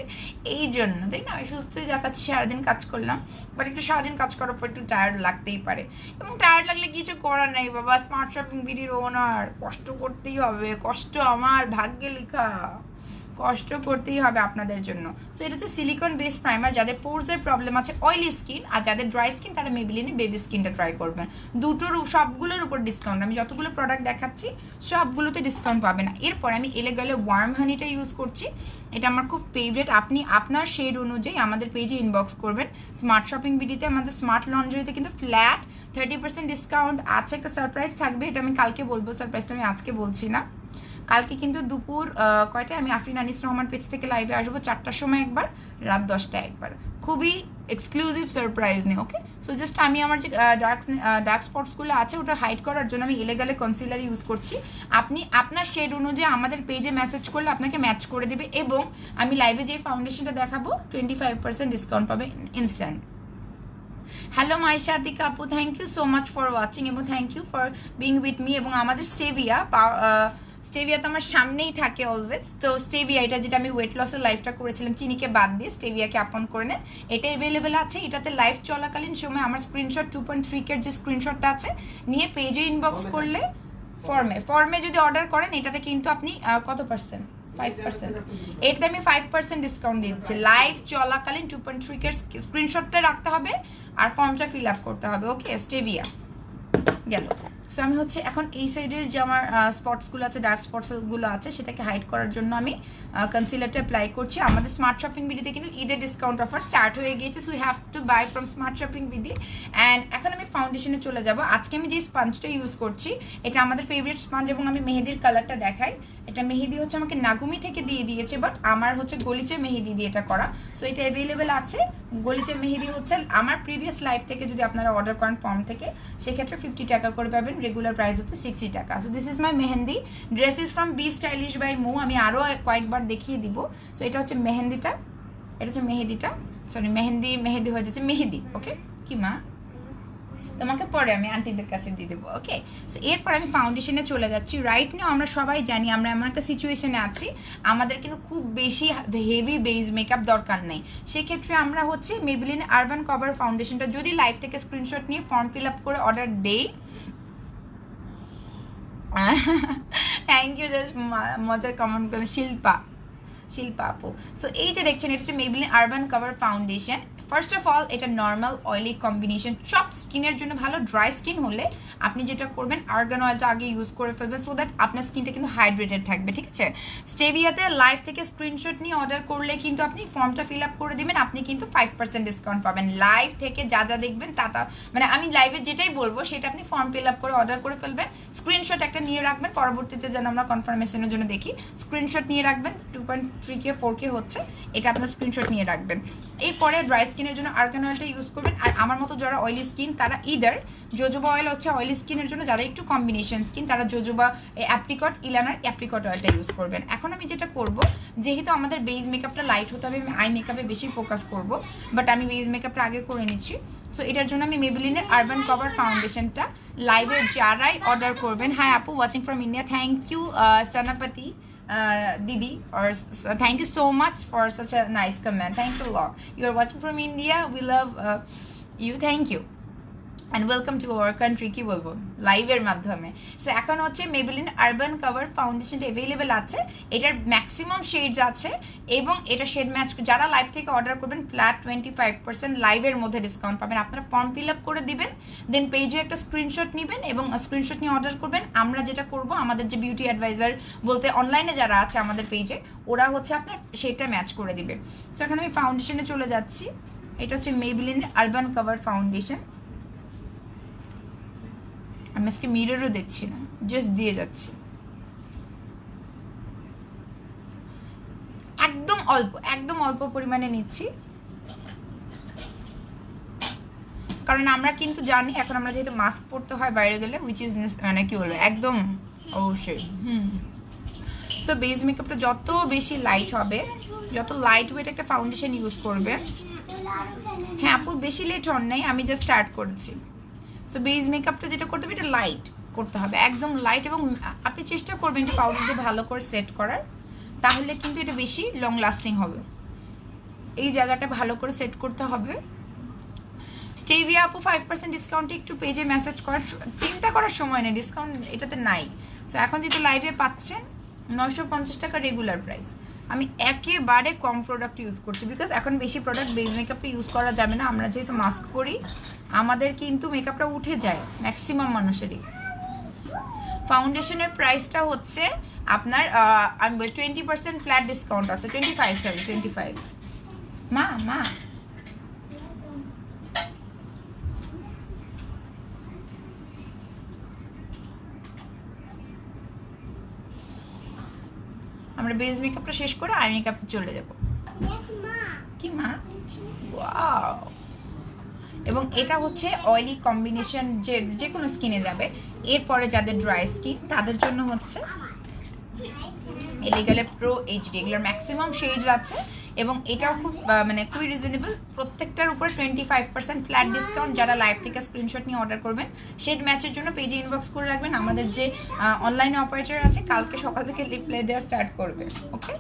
এই জন্য তাই না? আমি সুস্থই দেখাচ্ছি, সারাদিন কাজ করলাম, বাট একটু সারাদিন কাজ করার পর একটু টায়ার্ড লাগতেই পারে, এবং টায়ার্ড লাগলে কিছু করার নাই বাবা, স্মার্ট শপিং বিডির ওনার, কষ্ট করতেই হবে, কষ্ট আমার ভাগ্যে লেখা, কষ্ট করতেই হবে আপনাদের জন্য। তো এটা হচ্ছে সিলিকন বেস প্রাইমার, যাদের পোর্সের প্রবলেম আছে, অয়েলি স্কিন, আর যাদের ড্রাই স্কিন তারা মেবিলিনে বেবি স্কিনটা ট্রাই করবেন। দুটোর সবগুলোর উপর ডিসকাউন্ট, আমি যতগুলো প্রোডাক্ট দেখাচ্ছি সবগুলোতে ডিসকাউন্ট পাবেন। এরপর আমি এলেগালে ওয়ার্ম হানিটা ইউজ করছি, এটা আমার খুব ফেভারিট। আপনি আপনার শেড অনুযায়ী আমাদের পেজে ইনবক্স করবেন। স্মার্ট শপিং বিডিতে আমাদের স্মার্ট লন্ড্রিতে কিন্তু ফ্ল্যাট 30% ডিসকাউন্ট আছে, একটা সারপ্রাইজ থাকবে, এটা আমি কালকে বলবো, সারপ্রাইজটা আমি আজকে বলছি না। কালকে কিন্তু দুপুর কয়টায় আমি আফরিন আনিস রহমান পেজ থেকে লাইভে আসবো, 4টার সময় একবার, রাত 10টায় একবার, খুবই এক্সক্লুসিভ সারপ্রাইজ নেই, ওকে? সো জাস্ট আমি আমার যে ডার্ক স্পটসগুলো আছে ওটা হাইড করার জন্য আমি এলেগালে কনসিলার ইউজ করছি। আপনি আপনার শেড অনুযায়ী আমাদের পেজে মেসেজ করলে আপনাকে ম্যাচ করে দেবে, এবং আমি লাইভে যে ফাউন্ডেশনটা দেখাবো 25% ডিসকাউন্ট পাবে ইনস্ট্যান্ট। হ্যালো মাইশাদিকা আপু, thank you so much for watching, এবং thank you for being with me. এবং আমাদের স্টেভিয়া তো আমার সামনেই থাকে অলওয়েজ। তো স্টেভিয়া, এটা যেটা আমি ওয়েট লসের লাইফটা করেছিলাম চিনিকে বাদ দিয়ে, স্টেভিয়াকে আপন করে নেন, এটা অ্যাভেলেবেল আছে। এটাতে লাইভ চলাকালীন সময় আমার স্ক্রিনশট 2.3 যে স্ক্রিনশটটা আছে নিয়ে পেজে ইনবক্স করলে, ফর্মে যদি অর্ডার করেন, এটাতে কিন্তু আপনি কত পার্সেন্ট, 5%, এটাতে আমি 5% ডিসকাউন্ট দিচ্ছি। লাইভ চলাকালীন 2.3 স্ক্রিনশটটা রাখতে হবে আর ফর্মটা ফিল আপ করতে হবে, ওকে? স্টেভিয়া গেল। সো আমি হচ্ছে এখন এই সাইডের যে আমার স্পটসগুলো আছে, ডার্ক স্পটসগুলো আছে, সেটাকে হাইড করার জন্য আমি কনসিলারটা অ্যাপ্লাই করছি। আমাদের স্মার্ট শপিং বিডিতে কিন্তু ঈদের ডিসকাউন্ট অফার স্টার্ট হয়ে গিয়েছে, so you have to buy from smart shopping BD. And এখন আমি ফাউন্ডেশনে চলে যাব। আজকে আমি যে স্পঞ্জটা ইউজ করছি এটা আমাদের ফেভারিট স্পঞ্জ, এবং আমি মেহেদির কালারটা দেখাই। এটা মেহেদি হচ্ছে আমাকে নাগুমি থেকে দিয়ে দিয়েছে, বাট আমার হচ্ছে গলিচে মেহেদি দিয়ে এটা করা। সো এটা অ্যাভেলেবেল আছে। গলিচে মেহেদি হচ্ছে আমার প্রিভিয়াস লাইফ থেকে যদি আপনারা অর্ডার করেন ফর্ম থেকে, সেক্ষেত্রে 50 টাকা করে পাবেন, রেগুলার প্রাইস হচ্ছে 60 টাকা। So this is my mehndi, dress is from B stylish by মু। আমি আরও কয়েকবার দেখিয়ে দিব। সো এটা হচ্ছে মেহেন্দিটা, এটা হচ্ছে মেহেদিটা, সরি মেহেদি হয়ে যাচ্ছে মেহেদি, ওকে? কি মা, তোমাকে পরে আমি আন্টিদের কাছে দিয়ে দেবো, ওকে? সো এরপর আমি ফাউন্ডেশনে চলে যাচ্ছি। রাইট নাও আমরা সবাই জানি আমরা এমন একটা সিচুয়েশনে আছি, আমাদের কিন্তু খুব বেশি হেভি বেস মেকআপ দরকার নেই। সেক্ষেত্রে আমরা হচ্ছে মেবেলিন আরবান কভার ফাউন্ডেশনটা যদি লাইভ থেকে স্ক্রিনশট নিয়ে ফর্ম ফিল আপ করে অর্ডার দেই, থ্যাংক ইউ, জাস্ট মজার কমেন্ট করলেন শিল্পা আপু। সো এই যে দেখছেন, এটা হচ্ছে Maybelline Urban Cover foundation. First of all এটা নর্মাল অয়েলি কম্বিনেশন, সব স্কিনের জন্য ভালো। ড্রাই স্কিন হলে আপনি যেটা করবেন, আর্গান অয়েলটা আগে ইউজ করে ফেলবেন, সো দ্যাট আপনার স্কিনটা কিন্তু হাইড্রেটেড থাকবে, ঠিক আছে? স্টেভিয়াতে লাইভ থেকে স্ক্রিনশট নিয়ে অর্ডার করলে কিন্তু আপনি ফর্মটা ফিল আপ করে দেবেন, আপনি কিন্তু 5% ডিসকাউন্ট পাবেন। লাইভ থেকে যা যা দেখবেন তা মানে আমি লাইভে যেটাই বলবো সেটা আপনি ফর্ম ফিল আপ করে অর্ডার করে ফেলবেন, স্ক্রিনশট একটা নিয়ে রাখবেন, পরবর্তীতে যেন আমরা কনফার্মেশনের জন্য দেখি, স্ক্রিনশট নিয়ে রাখবেন। 2.3K 4K হচ্ছে, এটা আপনার স্ক্রিনশট নিয়ে রাখবেন। এরপরে ড্রাই স্কিনের জন্য আর্গান অয়েলটা ইউজ করবেন। আর আমার মতো যারা অয়েলি স্কিন তারা ইদার জোজোবা অয়েল হচ্ছে অয়েলি স্কিনের জন্য, যারা একটু কম্বিনেশন স্কিন তারা জোজোবা অ্যাপ্রিকট, ইলানার অ্যাপ্রিকট অয়েলটা ইউজ করবেন। এখন আমি যেটা করব, যেহেতু আমাদের বেস মেকআপটা লাইট হতে হবে, আমি আই মেকআপে বেশি ফোকাস করব, বাট আমি বেস মেকআপটা আগে করে নিচ্ছি। সো এটার জন্য আমি মেবেলিনের আরবান কভার ফাউন্ডেশনটা লাইভে যারাই অর্ডার করবেন, হাই আপু watching from India, thank you Sanapati Didi, or thank you so much for such a nice comment. Thanks a lot. You are watching from India. We love you. Thank you. And welcome to our country, কি বলবো, লাইভের মাধ্যমে। So এখন হচ্ছে Maybelline Urban cover ফাউন্ডেশনটা available আছে, এটার maximum shades আছে, এবং এটা শেড ম্যাচ যারা লাইভ থেকে অর্ডার করবেন ফ্ল্যাট 25% লাইভের মধ্যে ডিসকাউন্ট পাবেন। আপনারা ফর্ম ফিল আপ করে দিবেন, দেন পেজে একটা স্ক্রিনশট নেবেন এবং স্ক্রিনশট নিয়ে অর্ডার করবেন। আমরা যেটা করব, আমাদের যে বিউটি অ্যাডভাইজার বলতে অনলাইনে যারা আছে আমাদের পেজে, ওরা হচ্ছে আপনার সেটা ম্যাচ করে দিবে। সো এখন আমি ফাউন্ডেশনে চলে যাচ্ছি। এটা হচ্ছে মেবেলিন আরবান কভার ফাউন্ডেশন। আমি আজকে মিররও দেখছি না, জাস্ট দিয়ে যাচ্ছি। একদম অল্প পরিমাণে নিচ্ছি, কারণ আমরা কিন্তু জানি এখন আমরা যেহেতু মাস্ক পরতে হয় বাইরে গেলে, উইচ ইজ মানে কি বলবো, একদম অবশ্যই। সো বেস মেকআপটা যত বেশি লাইট হবে, যত লাইট ওয়েট একটা ফাউন্ডেশন ইউজ করবে। হ্যাঁ আপু, বেশি লেট হন নাই, আমি জাস্ট স্টার্ট করেছি। সো বেস মেকআপটা যেটা করতে হবে, এটা লাইট, করতে হবে, একদম লাইট। এবং আপনি চেষ্টা করবেন যে পাউডার দিয়ে ভালো করে সেট করার, তাহলে কিন্তু এটা বেশি লং লাস্টিং হবে। এই জায়গাটা ভালো করে সেট করতে হবে। স্টেভিয়া আপু 5% ডিসকাউন্টে একটু পেজে মেসেজ করার চিন্তা করার সময় নেই, ডিসকাউন্ট এটাতে নাই। সো এখন যেহেতু লাইভে পাচ্ছেন 950 টাকা রেগুলার প্রাইস। আমি একেবারে কম প্রোডাক্ট ইউজ করছি, বিকজ এখন বেশি প্রোডাক্ট বেস মেকআপে ইউজ করা যাবে না। আমরা যেহেতু মাস্ক পরি, আমাদের কিন্তু মেকআপটা উঠে যায় ম্যাক্সিমাম মানুষেরই। ফাউন্ডেশনের প্রাইসটা হচ্ছে আপনার আমি 20% ফ্ল্যাট ডিসকাউন্ট আছে, 25 মা আমরা বেস মেকআপটা শেষ করে আই মেকআপে চলে যাব। কি মা? ওয়াও! এবং এটা হচ্ছে অয়েলি কম্বিনেশন, যে কোনো স্কিনে যাবে। এরপরে যাদের ড্রাই স্কিন তাদের জন্য হচ্ছে এলিগালে প্রো এইচডি, এগুলোর ম্যাক্সিমাম শেডস আছে এবং এটাও খুব মানে খুবই রিজনেবল। প্রত্যেকটার উপর 25% ফ্ল্যাট ডিসকাউন্ট। যারা লাইভ থেকে স্ক্রিনশট নিয়ে অর্ডার করবেন, শেড ম্যাচের জন্য পেজে ইনবক্স করে রাখবেন। আমাদের যে অনলাইনে অপারেটর আছে কালকে সকাল থেকে রিপ্লাই দেওয়া স্টার্ট করবে। ওকে,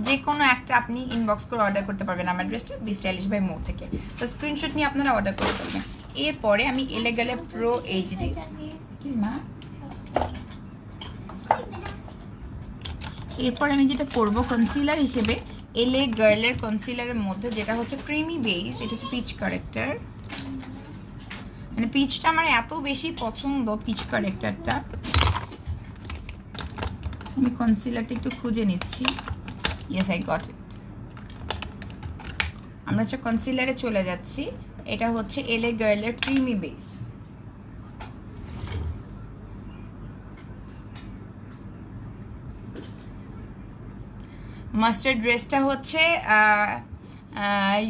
যে কোনো একটা আপনি ইনবক্স করে অর্ডার করতে পারবেন আমার অ্যাড্রেসটা BeStylish by Mo থেকে। তো স্ক্রিনশট নিয়ে আপনারা অর্ডার করতে পারবেন। এরপরে আমি এলিগালে প্রো এইচডি, কি মা? এরপর আমি যেটা করব কনসিলার হিসেবে এলএ গার্লের কনসিলারের মধ্যে যেটা হচ্ছে ক্রিমি বেস, এটা হচ্ছে পিচ কারেক্টার। মানে পিচটা আমার এত বেশি পছন্দ, পিচ কারেক্টারটা। আমি কনসিলারটা একটু খুঁজে নিচ্ছি। Yes, I got it. আমরা হচ্ছে কনসিলারে চলে যাচ্ছি। এটা হচ্ছে এলএ গার্লের ক্রিমি বেস। মাস্টার্ড ড্রেসটা হচ্ছে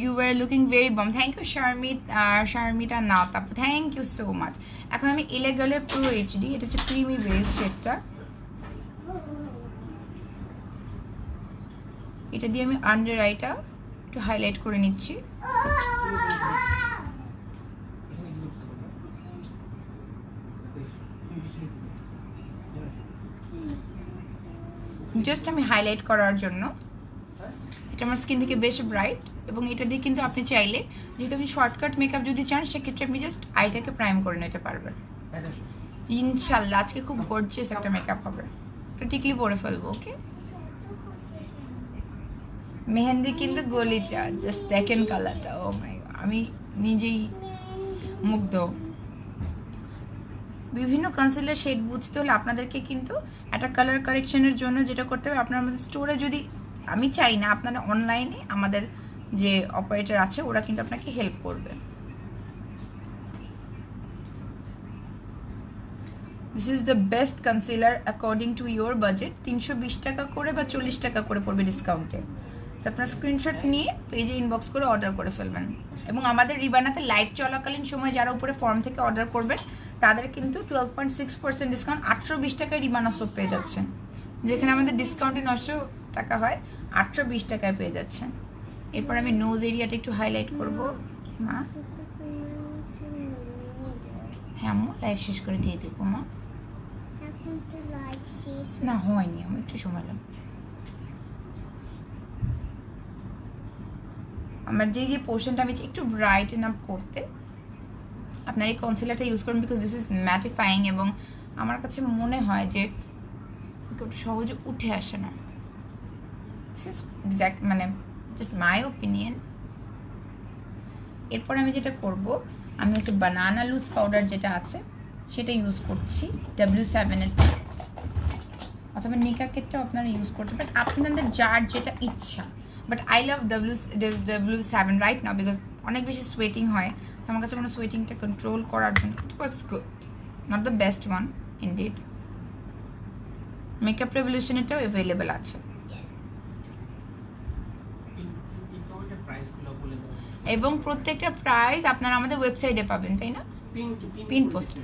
you were looking very bomb. Thank you Sharmita Nath আপু, থ্যাংক ইউ সো মাচ। এখন আমি এলিগালে প্রো এইচডি, এটা হচ্ছে ক্রিমি বেস শেডটা, এটা দিয়ে আমি আন্ডার আইটা একটু হাইলাইট করে নিচ্ছি। জাস্ট আমি হাইলাইট করার জন্য। এটা আমার স্কিন থেকে বেশ ব্রাইট এবং এটা দিয়ে কিন্তু আপনি চাইলে, যেহেতু আপনি শর্টকাট মেকআপ যদি চান, সেক্ষেত্রে আপনি জাস্ট আইটাকে প্রাইম করে নিতে পারবেন। ইনশাল্লাহ আজকে খুব গর্জিয়াস একটা মেকআপ হবে। এটা টিকলি পরে ফেলবো। ওকে, মেহেন্দি কিন্তু গলি চা, জাস্ট দেখেন কালারটা। ও মাই গড, আমি নিজেই মুগ্ধ। বিভিন্ন কনসিলার শেড বুঝতে হলে আপনাদেরকে কিন্তু একটা কালার কারেকশনের জন্য যেটা করতে হবে, আপনার আমাদের স্টোরে যদি, আমি চাই না, আপনারা অনলাইনে আমাদের যে অপারেটর আছে ওরা কিন্তু আপনাকে হেল্প করবে। This is the best concealer according to your budget. 320 টাকা করে বা 40 টাকা করে পড়বে ডিসকাউন্টে। আপনার স্ক্রিনশট নিয়ে পেজে ইনবক্স করে অর্ডার করে ফেলবেন। এবং আমাদের রিবানাতে লাইভ চলাকালীন সময় যারা উপরে ফর্ম থেকে অর্ডার করবেন তাদের কিন্তু 12.6% ডিসকাউন্ট, 820 টাকায় রিবানা সোপ পেয়ে যাচ্ছেন। যেখানে আমাদের ডিসকাউন্টে 900 টাকা হয়, 820 টাকায় পেয়ে যাচ্ছেন। এরপর আমি নোজ এরিয়াটা একটু হাইলাইট করবো। মা, হ্যাঁ আম্মু লাইভ শেষ করে দিয়ে দেবো। মা না হয়নি, আমি একটু সময় লাগবে। আমার যে পোর্শনটা আমি একটু ব্রাইটেন আপ করতে, আপনার এই কনসিলারটা ইউজ করুন, বিকজ দিস ইজ ম্যাটিফাইং এবং আমার কাছে মনে হয় যে সহজে উঠে আসে না। দিস ইজ এক্স্যাক্ট, মানে জাস্ট মাই ওপিনিয়ন। এরপর আমি যেটা করব, আমি হচ্ছে বানানা লুজ পাউডার যেটা আছে সেটা ইউজ করছি, W7 এর, অথবা নিকা কেটটাও আপনারা ইউজ করতে পারেন, আপনাদের যার যেটা ইচ্ছা। But I love W7 right now, because অনেক বেশি সোয়েটিং হয়। আমার কাছে মনে হয় সোয়েটিংটা কন্ট্রোল করার জন্য it works good, not the best one indeed. Makeup রেভলিউশনেরটাও অ্যাভেলেবেল আছে। এবং প্রত্যেকটা প্রাইস আপনারা আমাদের ওয়েবসাইটে পাবেন, তাই না? Pin post.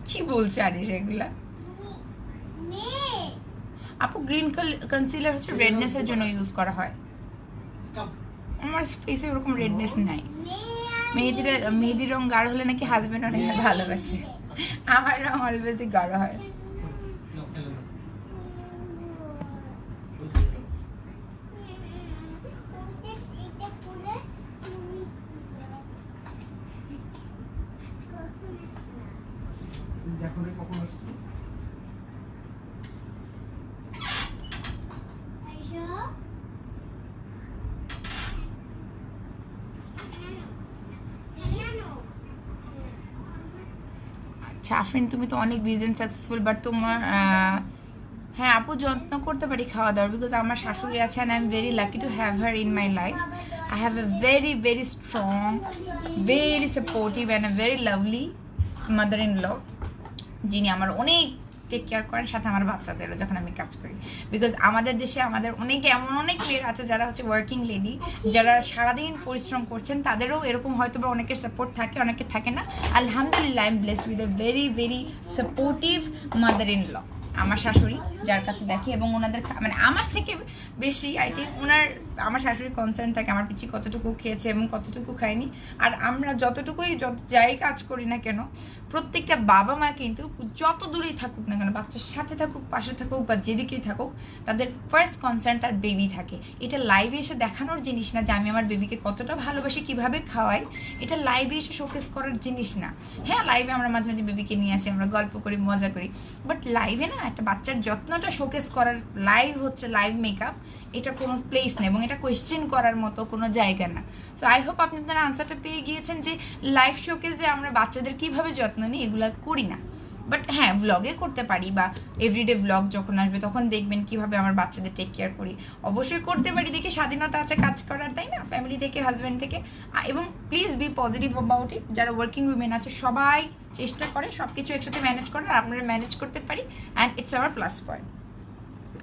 কি বলছে আরে এগুলা? আপু গ্রিন কনসিলার হচ্ছে রেডনেসের জন্য ইউজ করা হয়। আমার ফেসে ওরকম রেডনেস নাই। মেহেদির রং গাঢ় হলে নাকি হাজবেন্ড অনেক ভালোবাসে। আমার রং অলওয়েজই গাঢ় হয়। আফরিন তুমি তো অনেক বিজি এন্ড সাকসেসফুল, বাট তোমার হ্যাঁ আপু যত্ন করতে পারি খাওয়া দাওয়ার, বিকজ আমার শাশুড়ি আছে and I am very lucky to have her in my life. I have a very very strong, very supportive and a very lovely mother in law, যিনি আমার অনেক টেক কেয়ার করেন, সাথে আমার বাচ্চাদেরও যখন আমি কাজ করি। বিকজ আমাদের দেশে আমাদের অনেক মেয়ের আছে যারা হচ্ছে ওয়ার্কিং লেডি, যারা সারাদিন পরিশ্রম করছেন, তাদেরও এরকম হয়তো বা অনেকের সাপোর্ট থাকে, অনেকের থাকে না। আলহামদুলিল্লাহ I am blessed with a very very supportive mother in law, আমার শাশুড়ি, যার কাছে দেখি। এবং ওনাদের মানে আমার থেকে বেশি আই থিঙ্ক আমার শাশুড়ির কনসার্ন থাকে আমার পিছিয়ে কতটুকু খেয়েছে এবং কতটুকু খায়নি। আর আমরা যাই কাজ করি না কেন, প্রত্যেকটা বাবা মা কিন্তু যত দূরেই থাকুক না কেন, বাচ্চার সাথে থাকুক, পাশে থাকুক বা যেদিকেই থাকুক, তাদের ফার্স্ট কনসার্ন তার বেবি থাকে। এটা লাইভে এসে দেখানোর জিনিস না যে আমি আমার বেবিকে কতটা ভালোবাসি, কিভাবে খাওয়াই, এটা লাইভে এসে শোকেস করার জিনিস না। হ্যাঁ লাইভে আমরা মাঝে মাঝে বেবিকে নিয়ে আসি, আমরা গল্প করি, মজা করি, বাট লাইভে না একটা বাচ্চার যত্নটা শোকেস করার, লাইভ হচ্ছে লাইভ মেকআপ, এটা কোনো প্লেস না এবং এটা কোয়েশ্চেন করার মতো কোনো জায়গা না। সো আই হোপ আপনি আপনারা আনসারটা পেয়ে গিয়েছেন যে লাইভ শোকেসে আমরা বাচ্চাদের কিভাবে যত্ন নিই এগুলো করি না। বাট হ্যাঁ ব্লগে করতে পারি, বা এভরিডে ব্লগ যখন আসবে তখন দেখবেন কিভাবে আমার বাচ্চাদের টেক কেয়ার করি, অবশ্যই করতে পারি। দেখে স্বাধীনতা আছে কাজ করার, তাই না, ফ্যামিলি থেকে, হাজব্যান্ড থেকে। এবং please be positive about it. যারা ওয়ার্কিং উইমেন আছে সবাই চেষ্টা করে সব কিছু একসাথে ম্যানেজ করার, আপনারা ম্যানেজ করতে পারি, and it's hour plus point.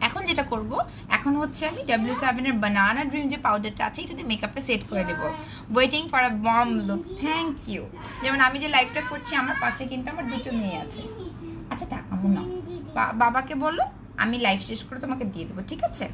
এখন যেটা করব, এখন হচ্ছে আমি W7 এর বানানা ড্রিম যে পাউডারটা আছে এটাতে মেকআপটা সেট করে দেবো। Waiting for a bomb look. Thank you. যেমন আমি যে লাইভটা করছি, আমার পাশে কিন্তু আমার দুটো মেয়ে আছে। আচ্ছা তা আমার না, বাবাকে বলো আমি লাইভ শেষ করে তোমাকে দিয়ে দেবো, ঠিক আছে?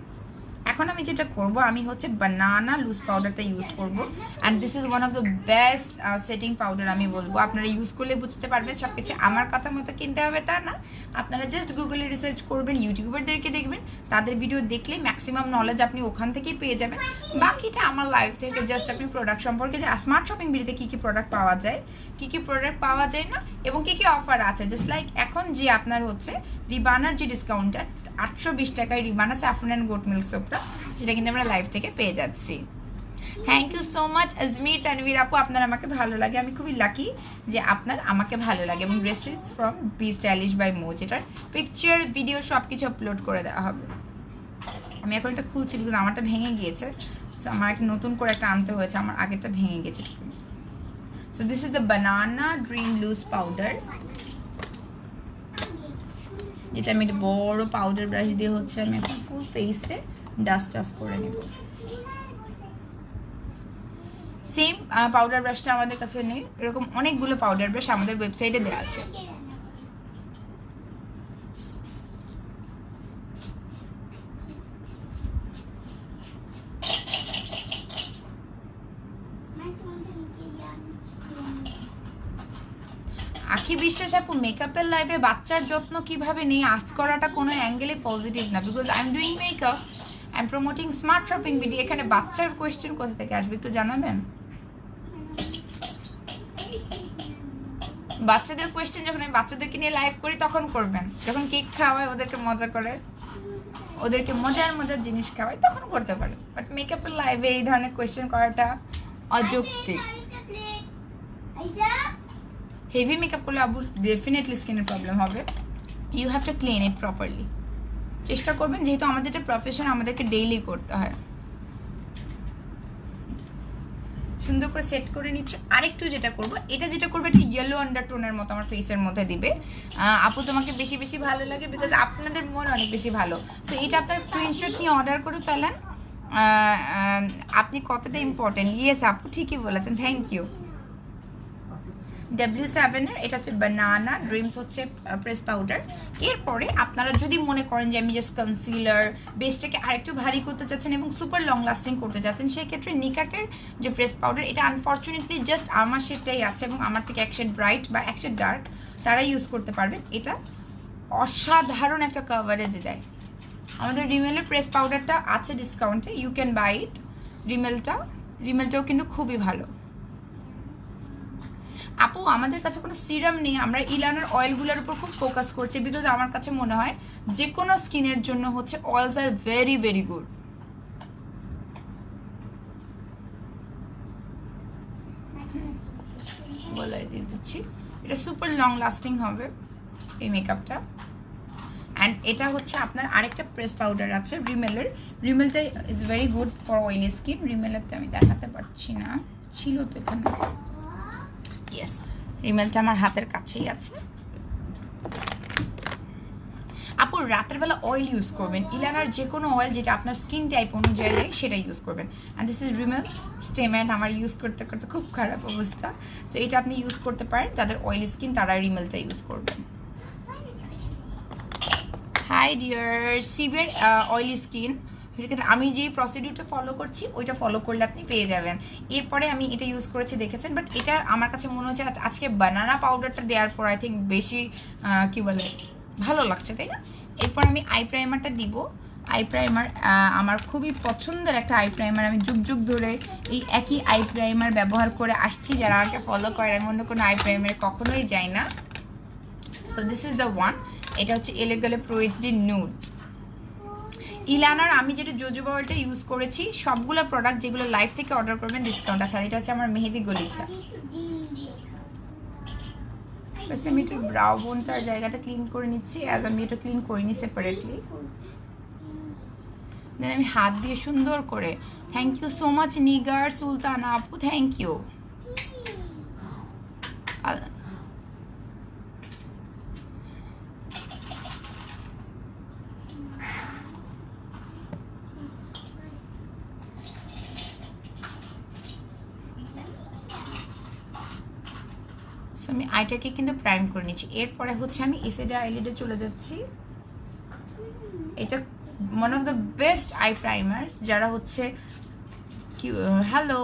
এখন আমি যেটা করব, আমি হচ্ছে বানানা লুজ পাউডারটা ইউজ করব, and this is one of the best setting powder. আমি বলবো আপনারা ইউজ করলে বুঝতে পারবেন, সব কিছু আমার কথা মতো কিনতে হবে তা না। আপনারা জাস্ট গুগলে রিসার্চ করবেন, ইউটিউবারদেরকে দেখবেন, তাদের ভিডিও দেখলে ম্যাক্সিমাম নলেজ আপনি ওখান থেকেই পেয়ে যাবেন। বাকিটা আমার লাইফ থেকে জাস্ট আপনি প্রোডাক্ট সম্পর্কে, যে স্মার্ট শপিং বিডিতে কী কী প্রোডাক্ট পাওয়া যায়, কী কী প্রোডাক্ট পাওয়া যায় না, এবং কী কী অফার আছে। জাস্ট লাইক এখন যে আপনার হচ্ছে রিবানার যে ডিসকাউন্টটা 820 টাকায় রিবানা স্যাফরন অ্যান্ড গোট মিল্ক সোপটা, সেটা কিন্তু আমরা লাইভ থেকে পেয়ে যাচ্ছি। Thank you so much Ajmir Tanvir আপু, আপনার আমাকে ভালো লাগে, আমি খুবই লাকি যে আপনার আমাকে ভালো লাগে। এবং dresses from B stylish by Mo, যেটার পিকচার ভিডিও সব কিছু আপলোড করে দেওয়া হবে। আমি এখন এটা খুলছি বিকজ আমারটা ভেঙে গিয়েছে, সো আমার একটা নতুন করে একটা আনতে হয়েছে, আমার আগেরটা ভেঙে গেছে। So this is the banana dream loose powder, যেটা আমি একটা বড় পাউডার ব্রাশ দিয়ে হচ্ছে আমি একটা ফুল ফেসে ডাস্ট অফ করে নেব। সেম পাউডার ব্রাশটা আমাদের কাছে নেই, এরকম অনেকগুলো পাউডার ব্রাশ আমাদের ওয়েবসাইটে দেওয়া আছে। আখি বিশ্বাস আপু, মেকআপের লাইফে বাচ্চার যত্ন কিভাবে নেই আস্ক করাটা কোনো অ্যাঙ্গেলে পজিটিভ না, because I am doing makeup, I am promoting smart shopping video. এখানে বাচ্চার কোয়েশ্চেন কোথা থেকে আসবে একটু জানাবেন? বাচ্চাদের কোয়েশ্চেন যখন আমি বাচ্চাদেরকে নিয়ে লাইভ করি তখন করবেন, যখন কেক খাওয়াই ওদেরকে মজা করে, ওদেরকে মজার মজার জিনিস খাওয়াই তখন করতে পারে। বাট মেকআপের লাইভে এই ধরনের কোয়েশ্চেন করাটা অযৌক্তিক। হেভি মেকআপ করলে আবু ডেফিনেটলি স্কিনের প্রবলেম হবে। You have to clean it properly. চেষ্টা করবেন, যেহেতু আমাদের এটা প্রফেশন, আমাদেরকে ডেইলি করতে হয়। সুন্দর করে সেট করে নিচ্ছে। আরেকটু যেটা করবো, এটা একটা ইয়েলো আন্ডারটোনের মতো আমার ফেসের মধ্যে দিবে। আপু তোমাকে বেশি বেশি ভালো লাগে বিকজ আপনাদের মন অনেক বেশি ভালো। তো এটা আপনার স্ক্রিনশট নিয়ে অর্ডার করে ফেলেন। আপনি কতটা ইম্পর্টেন্ট। ইয়েস আপু ঠিকই বলেছেন, থ্যাংক ইউ। W7 এর, এটা হচ্ছে বানানা ড্রিমস হচ্ছে প্রেস পাউডার। এরপরে আপনারা যদি মনে করেন যে আমি জাস্ট কনসিলার বেসটাকে আরেকটু ভারী করতে চাচ্ছেন এবং সুপার লং লাস্টিং করতে চাচ্ছেন, সেক্ষেত্রে নিকাকের যে প্রেস পাউডার, এটা আনফর্চুনেটলি জাস্ট আমার শেডটাই আছে এবং আমার থেকে এক শেড ব্রাইট বা এক শেড ডার্ক তারা ইউজ করতে পারবেন। এটা অসাধারণ একটা কভারেজ দেয়। আমাদের রিমেলের প্রেস পাউডারটা আছে ডিসকাউন্টে, ইউ ক্যান বাই ইট। রিমেলটাও কিন্তু খুবই ভালো। আপু আমাদের কাছে কোনো সিরাম নেই, আমরা ইলানার অয়েলগুলোর উপর খুব ফোকাস করছি, বিকজ আমার কাছে মনে হয় যে কোনো স্কিনের জন্য হচ্ছে oils are very very good. বলে দিয়ে দিচ্ছি, এটা সুপার লং লাস্টিং হবে এই মেকআপটা। অ্যান্ড এটা হচ্ছে আপনার আরেকটা প্রেস পাউডার আছে রিমেলের, রিমেলটা is very good for oily skin. রিমেলেরটা আমি দেখাতে পারছি না, ছিল তো এখানে, ইয়েস রিমেলটা আমার হাতের কাছেই আছে। আপু রাতের বেলা অয়েল ইউজ করবেন, ইলানার যে কোনো অয়েল যেটা আপনার স্কিন টাইপ অনুযায়ী দেয় সেটা ইউজ করবেন। অ্যান্ড দিস ইজ রিমেল স্টেমেন্ট, আমার ইউজ করতে করতে খুব খারাপ অবস্থা। সো এটা আপনি ইউজ করতে পারেন, যাদের অয়েলি স্কিন তারা রিমেলটা ইউজ করবেন। High deer severe oily skin, আমি যেই প্রসিডিউরটা ফলো করছি ওইটা ফলো করলে আপনি পেয়ে যাবেন। এরপরে আমি এটা ইউজ করেছি দেখেছেন, বাট এটা আমার কাছে মনে হচ্ছে আজকে বানানা পাউডারটা দেওয়ার পর আই থিঙ্ক বেশি কি বলে ভালো লাগছে, তাই না? এরপর আমি আই প্রাইমারটা দিব। আই প্রাইমার আমার খুবই পছন্দের একটা আই প্রাইমার, আমি যুগ যুগ ধরে এই একই আই প্রাইমার ব্যবহার করে আসছি। যারা আমাকে ফলো করে আমি অন্য কোনো আই প্রাইমারে কখনোই যাই না। So this is the one, এটা হচ্ছে এলেগেলে প্রো এইচডি নিউড। ইলানার আমি যেটা জোজোবা অয়েলটা ইউজ করেছি, সবগুলো প্রোডাক্ট যেগুলো লাইভ থেকে অর্ডার করবেন ডিসকাউন্ট আছে। আর এটা হচ্ছে আমার মেহেদি গলিচা। আমি একটু ব্রাউ বোনটার জায়গাটা ক্লিন করে নিচ্ছি, অ্যাজ আমি এটা ক্লিন করিনি সেপারেটলি। দেন আমি হাত দিয়ে সুন্দর করে, thank you so much Nigar Sultana আপু, থ্যাংক ইউ। আমি আইটাকে কিন্তু প্রাইম করে নিচ্ছি। এরপরে হচ্ছে আমি এসেডা আইলিডে চলে যাচ্ছি। এটা one of the best I primer, যারা হচ্ছে কি হ্যালো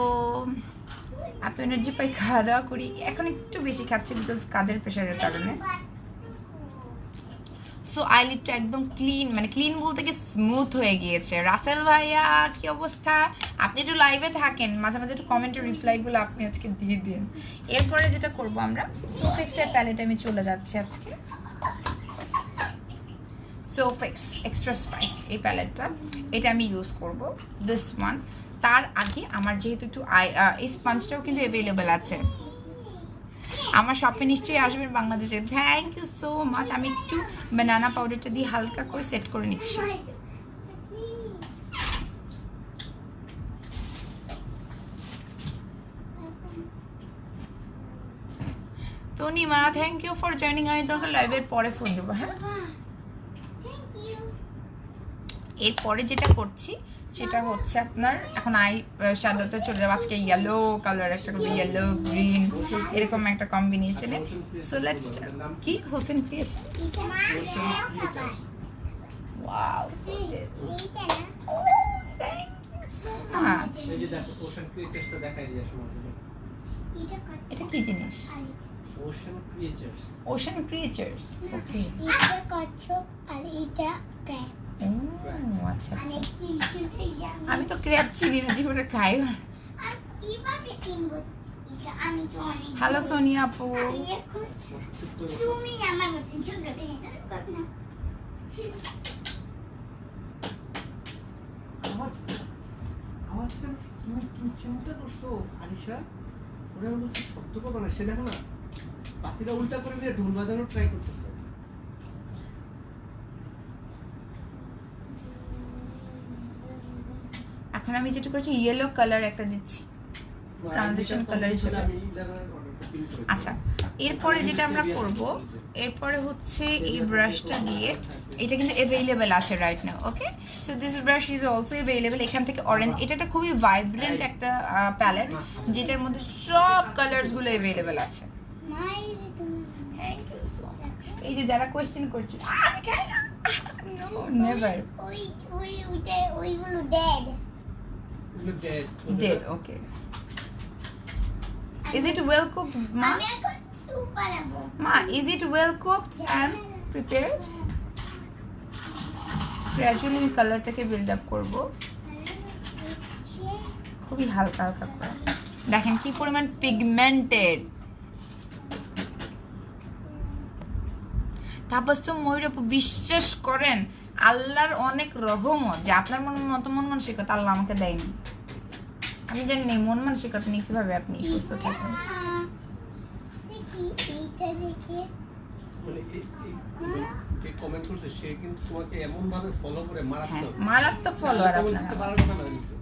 এত এনার্জি পাই, খাওয়া দাওয়া করি, এখন একটু বেশি খাচ্ছি বিকজ কাজের প্রেশারের কারণে। সো আইলিডটা একদম ক্লিন, মানে ক্লিন বলতে কি স্মুথ হয়ে গিয়েছে। রাসেল ভাইয়া কি অবস্থা? আপনি একটু লাইভে থাকেন, মাঝে মাঝে একটু কমেন্টের রিপ্লাইগুলো আপনি আজকে দিয়ে দিন। এরপরে যেটা করবো আমরা, সোফেক্সের প্যালেটে আমি চলে যাচ্ছি আজকে। সোফেক্স এক্সট্রা স্পাইস এই প্যালেটটা, এটা আমি ইউজ করব, দিস ওয়ান। তার আগে আমার যেহেতু একটু এই স্পঞ্জটাও কিন্তু অ্যাভেলেবেল আছে আমার শপে, নিশ্চয়ই আসবেন বাংলাদেশে। Thank you so much. আমি একটু বানানা পাউডারটা দিয়ে হালকা করে সেট করে নিচ্ছি। Tanima thank you for joining. আমি তোমাকে লাইভের পরে ফোন দেবো, হ্যাঁ? এরপরে যেটা করছি সেটা হচ্ছে আপনার, এখন আই শ্যাডোতে চলে যাবো। আজকে ইয়েলো কালার একটা করবো, ইয়েলো গ্রিন এরকম একটা কম্বিনেশনে। So let's start. কি হোসেন ক্রিয়েশন, ওয়াও এটা কি জিনিস? Ocean creatures. ওকে, এটা কচ্ছপ আর এটা ক্র্যাব। আচ্ছা, আমি তো ক্র্যাব চিনি না, জীবনে খাই। হ্যালো সোনিয়া আপু, তুমি আমার মতন ছোট করবে না। আওয়াজটা তুমি চিন্তা করছো আলিশা? ওরা বলছে শব্দ করবে না, সে দেখো না পাখিটা উল্টা করে দিয়ে ঢোল বাজানোর ট্রাই করতেছে। এখন আমি যেটা করছি ইয়েলো কালার একটা দিচ্ছি ট্রানজিশন কালার হিসেবে। আচ্ছা, এরপরে যেটা আমরা করব, এরপরে হচ্ছে এই ব্রাশটা দিয়ে, এটা কিন্তু অ্যাভেলেবেল আছে right now. Okay, so this brush is also available. এখান থেকে অরেঞ্জ, এটা একটা খুবই ভাইব্রেন্ট একটা প্যালেট যেটার মধ্যে সব কালার্সগুলো অ্যাভেলেবেল আছে। মাই তুমি থ্যাংক ইউ সো মাচ। এই যে যারা কোয়েশ্চেন করছে আমি খাই না, নো নেভার। ওই ওই ওইটা ওইগুলো ডেড এগুলো dead, ওদের- dead, okay. Is it well cooked মা? আমি এখন স্যুপ বানাবো মা, is it well cooked and prepared? Gradually আমি কালারটাকে বিল্ড আপ করবো, খুবই হালকা হালকা করে। দেখেন কি পরিমাণ পিগমেন্টেড। তাপস্য ময়ূর আপু, বিশ্বাস করেন আল্লাহর অনেক রহমত যে আপনার মতো মন মানসিকতা আল্লাহ আমাকে দেয়নি। আমি জানি না এই মন মানসিকতা নিয়ে কিভাবে আপনি সুস্থ থাকেন। দেখি এইটা দেখি মানে যে কমেন্ট করছে সে কিন্তু তোমাকে এমন ভাবে ফলো করে হ্যাঁ, মারাত্মক মারাত্মক ফলোয়ার comment আপনার। করতে পারার কথা না কিন্তু।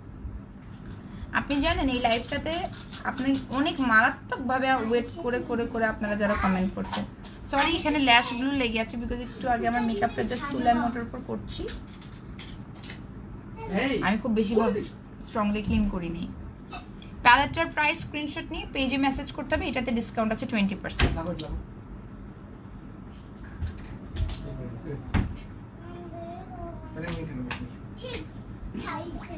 আপনি জানেন এই লাইভটাতে আপনি অনেক মারাত্মক ভাবে ওয়েট করে করে করে আপনারা যারা কমেন্ট করছেন। সরি, এখানে ল্যাশ ব্লু লেগে আছে বিকজ একটু আগে আমার মেকআপটা জাস্ট তুলে আমি ওটার উপর করছি। এই, আমি খুব বেশি ভাবে স্ট্রংলি ক্লিন করিনি। প্যালেটটার প্রাইস স্ক্রিনশট নিয়ে পেজে মেসেজ করতে হবে, এটাতে ডিসকাউন্ট আছে 20%। না করলাম। তাহলে আমি এখানে বসবো। ঠিক খাইছে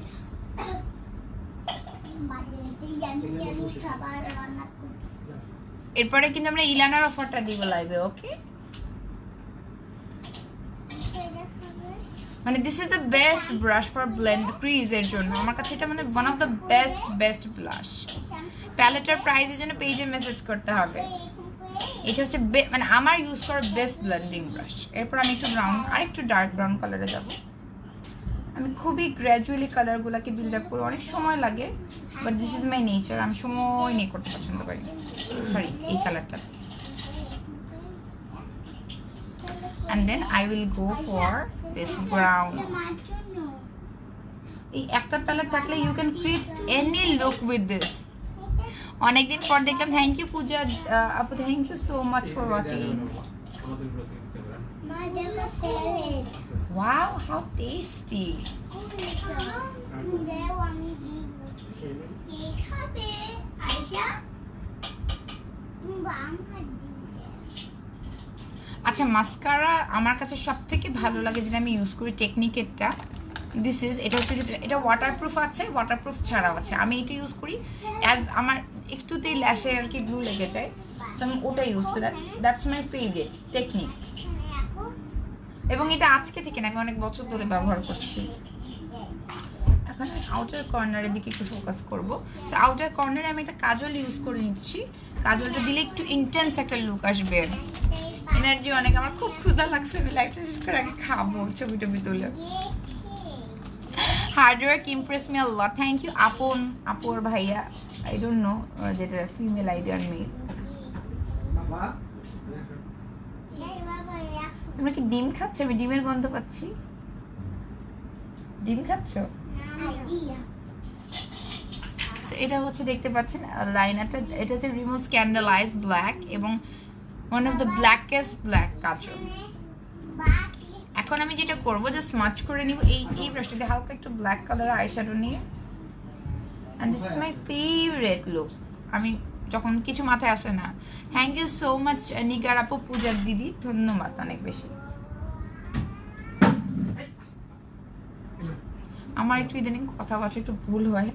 বাজেতে জানি জানি খাবার রান্না করতে এরপরে কিন্তু আমরা ইলানার অফারটা দিব লাইভে, ওকে? মানে this is the best brush for blend crease এর জন্য। আমার কাছে এটা মানে one of the best blush. প্যালেটের প্রাইসের জন্য পেজে মেসেজ করতে হবে। এটা হচ্ছে মানে আমার ইউজ করা বেস্ট ব্লেন্ডিং ব্রাশ। এরপর আমি একটু ব্রাউন আর একটু ডার্ক ব্রাউন কালারে যাব। আমি খুবই গ্র্যাজুয়ালি কালারগুলোকে বিল্ড আপ করি, অনেক সময় লাগে, but this is my nature. আমি সময় নিয়ে করতে পছন্দ করি। সরি, এই কালারটা। And then I will go for this brown. মার জন্য এই একটা প্যালেট থাকলে you can create any look with this. অনেকদিন পর দেখলাম। থ্যাংক ইউ পূজা আপু, thank you so much for watching. আমাদের ব্লগে দিতে পারে। মা দেখো স্যালাড ওয়াও, হাউ টেস্টি। দেও আমি দিব কে খাবে আয়শা বাম হাত আচ্ছা, মাস্কারা আমার কাছে সব থেকে ভালো লাগে যেটা আমি ইউজ করি টেকনিকেরটা। দিস ইজ, এটা হচ্ছে যে এটা ওয়াটারপ্রুফ আছে, ওয়াটারপ্রুফ ছাড়াও আছে। আমি এটা ইউজ করি অ্যাজ আমার একটুতেই ল্যাশে আর কি গ্লু লেগে যায়, তো আমি ওটা ইউজ করি। That's my favourite technique. এবং এটা আজকে থেকে না, আমি অনেক বছর ধরে ব্যবহার করছি। এখন আউটার কর্নারের দিকে একটু ফোকাস করবো। সো আউটার কর্নারে আমি একটা কাজল ইউজ করে নিচ্ছি। কাজলটা দিলে একটু ইন্টেন্স একটা লুক আসবে। এনার্জি অনেক। আমার খুব ক্ষুধা লাগছে, আমি লাইফটা শেষ করে আগে খাবো, ছবি টবি তুলে। হার্ড ওয়ার্ক ইমপ্রেস মি আল্লাহ। থ্যাংক ইউ আপুর ভাইয়া, আই ডোন্ট নো যেটা ফিমেল আইডি আর মেল। বাবা, তোমরা কি ডিম খাচ্ছ? আমি ডিমের গন্ধ পাচ্ছি। ডিম খাচ্ছ? So, এটা হচ্ছে দেখতে পাচ্ছেন লাইনারটা, এটা হচ্ছে রিমুভ স্ক্যান্ডালাইজ ব্ল্যাক এবং one of the blackest black kajal. এখন আমি যেটা করবো যে স্মাচ করে নিব এই ব্রাশটা দিয়ে হালকা একটু ব্ল্যাক কালারের আইশ্যাডো নিয়ে। And this is my favourite look. আমি যখন কিছু মাথায় আসে না। Thank you so much Nigar আপু, পূজার দিদি, ধন্যবাদ অনেক বেশি। আমার একটু ইদানিং কথাবার্তা একটু ভুল হয়,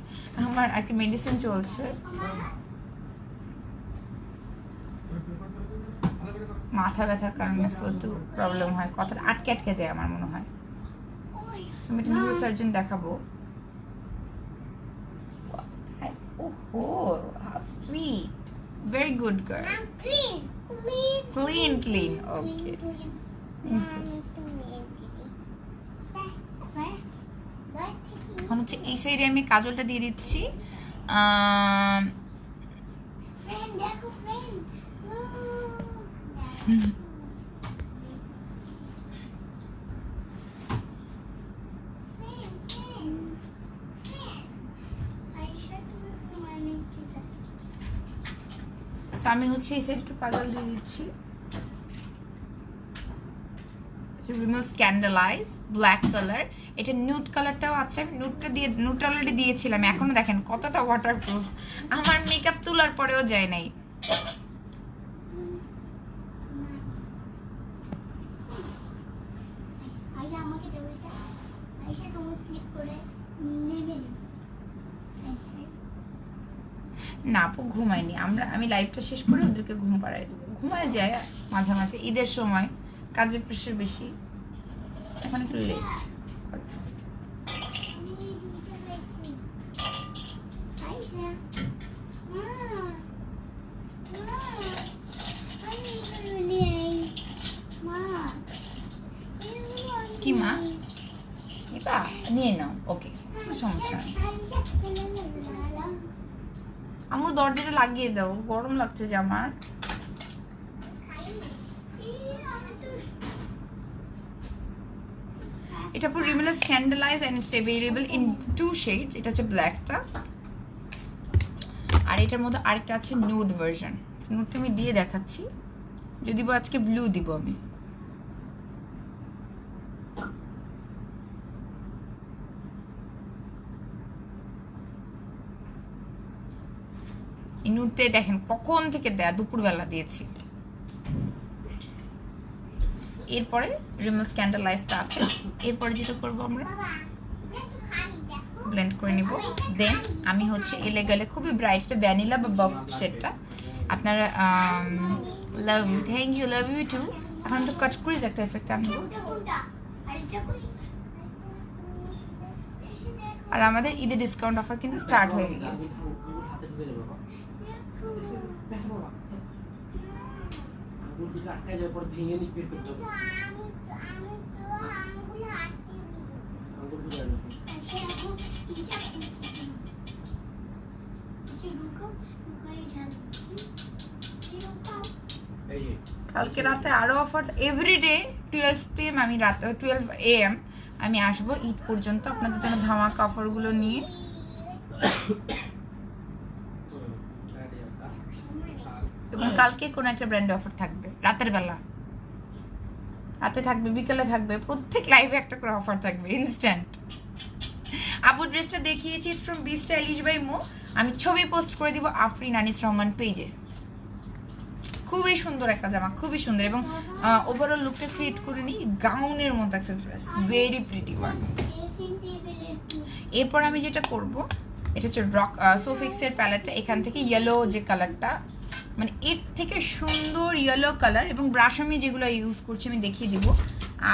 আমার একটা মেডিসিন চলছে, মাথা ব্যথার কারণে একটু প্রবলেম হয়, কথাটা আটকে আটকে যায় আমার মনে হয়। আমি একটা নিউরো সার্জন দেখাবো। ওহো, how sweet, very good girl. Clean, okay. এখন হচ্ছে এই সাইডে আমি কাজলটা দিয়ে দিচ্ছি। আমি হচ্ছে এই সাইডে একটু কাজল দিয়ে দিচ্ছি। স্ক্যান্ডালাইজ ব্ল্যাক কালার, এটা নিউড কালারটাও আছে। আমি নিউড অলরেডি দিয়েছিলাম। এখনো দেখেন কতটা ওয়াটারপ্রুফ, আমার মেকআপ তোলার পরেও যায় নাই। এসে তুমি ফ্লিপ করে নেবে নেবে না আপু ঘুমায়নি আমি লাইভটা শেষ করে ওদেরকে ঘুম পাড়াই দেবো, ঘুমায় যায় মাঝে মাঝে, ঈদের সময় কাজের প্রেশার বেশি, এখন একটু লেট। কি মা এবা নিয়ে নাও, ওকে কোনো সমস্যা নেই। আমার দরজাটা লাগিয়ে দাও, গরম লাগছে যে আমার। এটা পুরো রিমেলা Scandaleyes and it's available in 2 shades. এটা হচ্ছে ব্ল্যাকটা, আর এটার মধ্যে আরেকটা আছে নুড ভার্সন। নুডটা আমি দিয়ে দেখাচ্ছি, যদি বা আজকে ব্লু দিব আমি। এই নুডটাই দেখেন কখন থেকে দেয়া, দুপুরবেলা দিয়েছি। এরপরে রিমেল স্ক্যান্ডালাইজটা আছে, এরপরে যেটা করবো আমরা ব্লেন্ড করে নিব। দেন আমি হচ্ছে এলে গেলে খুবই ব্রাইট একটা ভ্যানিলা বা বাফ শেডটা আপনারা love you, thank you, love you too. এখন একটু কাট ক্রিজ একটা এফেক্ট আনবো। আর আমাদের ঈদের ডিসকাউন্ট অফার কিন্তু স্টার্ট হয়ে গিয়েছে। আটকায় যাওয়ার পর ভেঙে নিয়ে বের করতে হবে। কালকে রাতে আরো অফার, এভরিডে 12 PM আমি রাতে 12 AM আমি আসবো ঈদ পর্যন্ত আপনাদের জন্য ধামাকা অফারগুলো নিয়ে। এবং কালকে কোনো একটা ব্র্যান্ড অফার থাকবে রাতের বেলা, রাতে থাকবে, বিকেলে থাকবে, প্রত্যেক লাইভে একটা করে অফার থাকবে ইনস্ট্যান্ট। আপু ড্রেসটা দেখিয়েছি from B stylish by Mo, আমি ছবি পোস্ট করে দিব আফরিন আনিস রহমান পেজে। খুবই সুন্দর একটা জামা, খুবই সুন্দর, এবং ওভারঅল লুকটা ক্রিয়েট করে নিই গাউনের মতো একটা ড্রেস, ভেরি প্রিটি ওয়ান। এরপর আমি যেটা করব এটা হচ্ছে রক সোফিক্সের প্যালেটটা, এখান থেকে ইয়েলো যে কালারটা, মানে এর থেকে সুন্দর ইয়েলো কালার, এবং ব্রাশ আমি যেগুলো ইউজ করছি আমি দেখিয়ে দিব।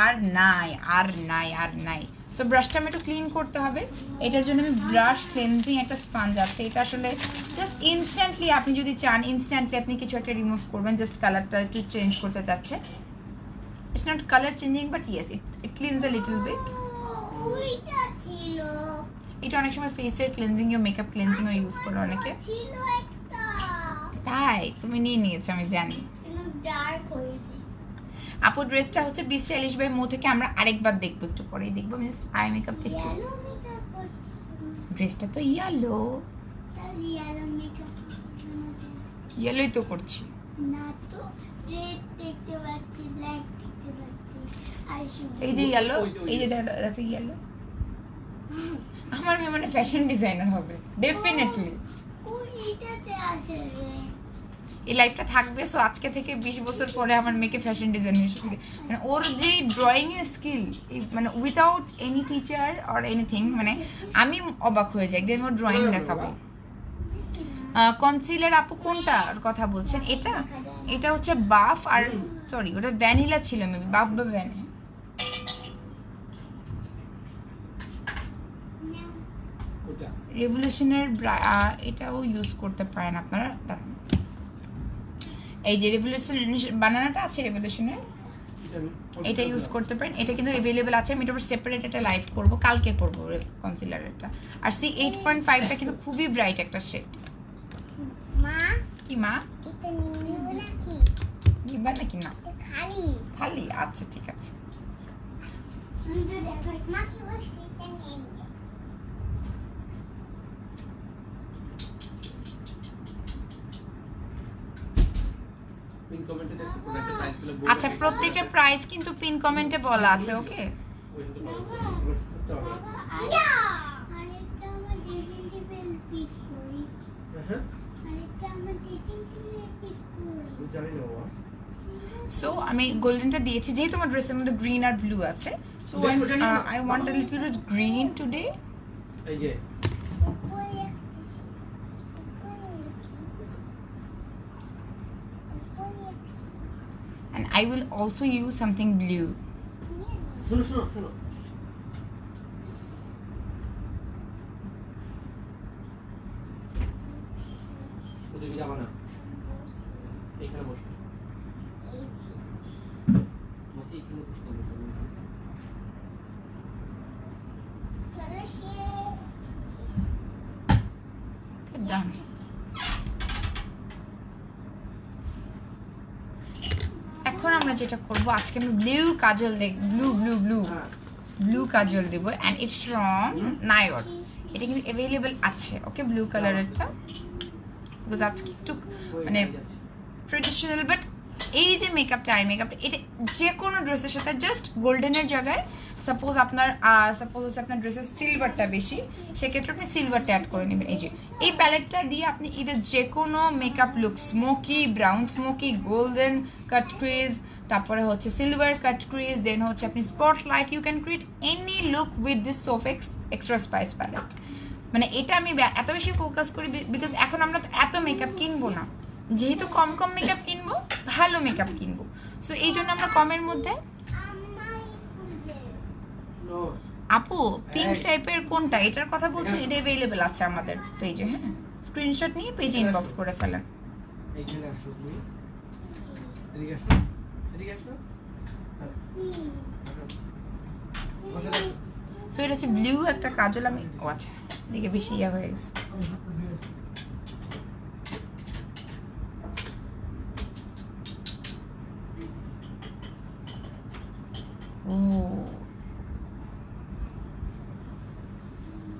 আর নাই আর নাই আর নাই। সো ব্রাশটা আমি একটু ক্লিন করতে হবে, এটার জন্য আমি ব্রাশ ক্লেনজিং একটা স্পঞ্জ আছে, এটা আসলে জাস্ট ইনস্ট্যান্টলি আপনি যদি চান ইনস্ট্যান্টলি আপনি কিছু একটা রিমুভ করবেন, জাস্ট কালারটা একটু চেঞ্জ করতে চাচ্ছে। It's not colour changing but yes it cleans a little bit. এটা অনেক সময় ফেসের ক্লেনজিং ও মেকআপ ক্লেনজিং ও ইউজ করে অনেকে। তাই তুমি নিয়ে নিয়েছো আমি জানি। আপু ড্রেসটা হচ্ছে বি স্টাইলিশ বাই মো থেকে, আমরা আরেকবার দেখবো, একটু পরেই দেখবো। আমি জাস্ট আই মেকআপ দেখি। ড্রেসটা তো ইয়েলো, ইয়েলোই তো করছি না তো রেড দেখতে পাচ্ছি, ব্ল্যাক দেখতে পাচ্ছি, আর এই যে ইয়েলো, এই যে দেখো ইয়েলো। আমার মেয়ে মানে ফ্যাশন ডিজাইনার হবে ডেফিনেটলি। ওইটাতে আছে রে, এই লাইফটা থাকবে। সো আজকে থেকে 20 বছর পরে আমার মেয়েকে ফ্যাশন ডিজাইনার শিখবে, মানে ওর যে ড্রয়িং এর স্কিল, মানে without any teacher or anything, মানে আমি অবাক হয়ে যাই একদিন ওর ড্রয়িং দেখাবো। কনসিলার আপু কোনটার কথা বলছেন? এটা এটা হচ্ছে বাফ, আর সরি ওটা ভ্যানিলা ছিল মেবি, বাফ বা ভ্যানি। রেভলিউশনের এটাও ইউজ করতে পারেন আপনারা। এই যে রেভলিউশন বানানাটা আছে রেভলিউশনের, এটা ইউজ করতে পারেন, এটা কিন্তু अवेलेबल আছে। আমি এটা সেপারেট একটা লাইভ করব, কালকে করব কনসিলারটা। আর সি 8.5টা কিন্তু খুবই ব্রাইট একটা শেড। মা কি মা এটা নিয়ে নেব নাকি? নিবা নাকি? না খালি খালি, আচ্ছা ঠিক আছে। আমি তো দেখো মা কি বলছি, এটা নিয়ে নে। পিন কমেন্টে দেখো প্রোডাক্টের প্রাইস গুলো বলে। আচ্ছা প্রত্যেকটা প্রাইস কিন্তু পিন কমেন্টে বলা আছে, ওকে? ইয়া আরেকটা আমার ড্রেসিং টেবিল পিস করি, হ্যাঁ আরেকটা আমার ড্রেসিং টেবিল পিস করি। জানি না বাবা। সো আমি গোল্ডেনটা দিয়েছি যেহেতু আমার ড্রেসের মধ্যে গ্রিন আর ব্লু আছে, so I want a little bit green today. এই যে উপরে একটু, উপরে একটু। and I will also use something blue. শোনো শোনো শোনো, ওদিকে যাবা না, এখানে বসো, তোমাকে এখানে বসতে হবে। চলো সে Good, done. এখন আমরা যেটা করব, আজকে আমি ব্লু কাজল দেব, ব্লু হ্যাঁ কাজল দেব, and it's from Nayor. এটা কিন্তু অ্যাভেলেবল আছে, ওকে, ব্লু কালারেরটা, বিকজ আজকে একটু মানে ট্রেডিশনাল, বাট এই যে মেকআপটা আই মেকআপটা, এটা যে কোনো ড্রেসের সাথে জাস্ট গোল্ডেনের জায়গায় সাপোজ আপনার হচ্ছে আপনার ড্রেসের সিলভারটা বেশি, সেক্ষেত্রে আপনি সিলভারটা অ্যাড করে নেবেন। এই যে এই প্যালেটটা দিয়ে আপনি ঈদের যে কোনো makeup look, smoky, brown smoky, golden cut crease, তারপরে হচ্ছে সিলভার কাট ক্রিজ, দেন হচ্ছে আপনি spotlight, you can create any look with this Sofex extra spice palette. মানে এটা আমি এত বেশি ফোকাস করি বিকজ এখন আমরা তো এত মেকআপ কিনবো না, যেহেতু কম মেকআপ কিনবো, ভালো মেকআপ কিনবো, সো এই জন্য আমরা কমের মধ্যে। আমার খুলবে। নো আপু পিঙ্ক টাইপের কোনটা, এটার কথা বলছেন? এটা অ্যাভেলেবল আছে আমাদের পেজে, হ্যাঁ, স্ক্রিনশট নিয়ে পেজে ইনবক্স করে ফেলেন। এইখানে আসো তুমি, এদিকে আসো, এদিকে আসো, হ্যাঁ, কি? আসো। বসে থাকো। সো এটা হচ্ছে ব্লু একটা কাজল, আমি ও আচ্ছা এদিকে বেশি ইয়া হয়ে গেছে। ও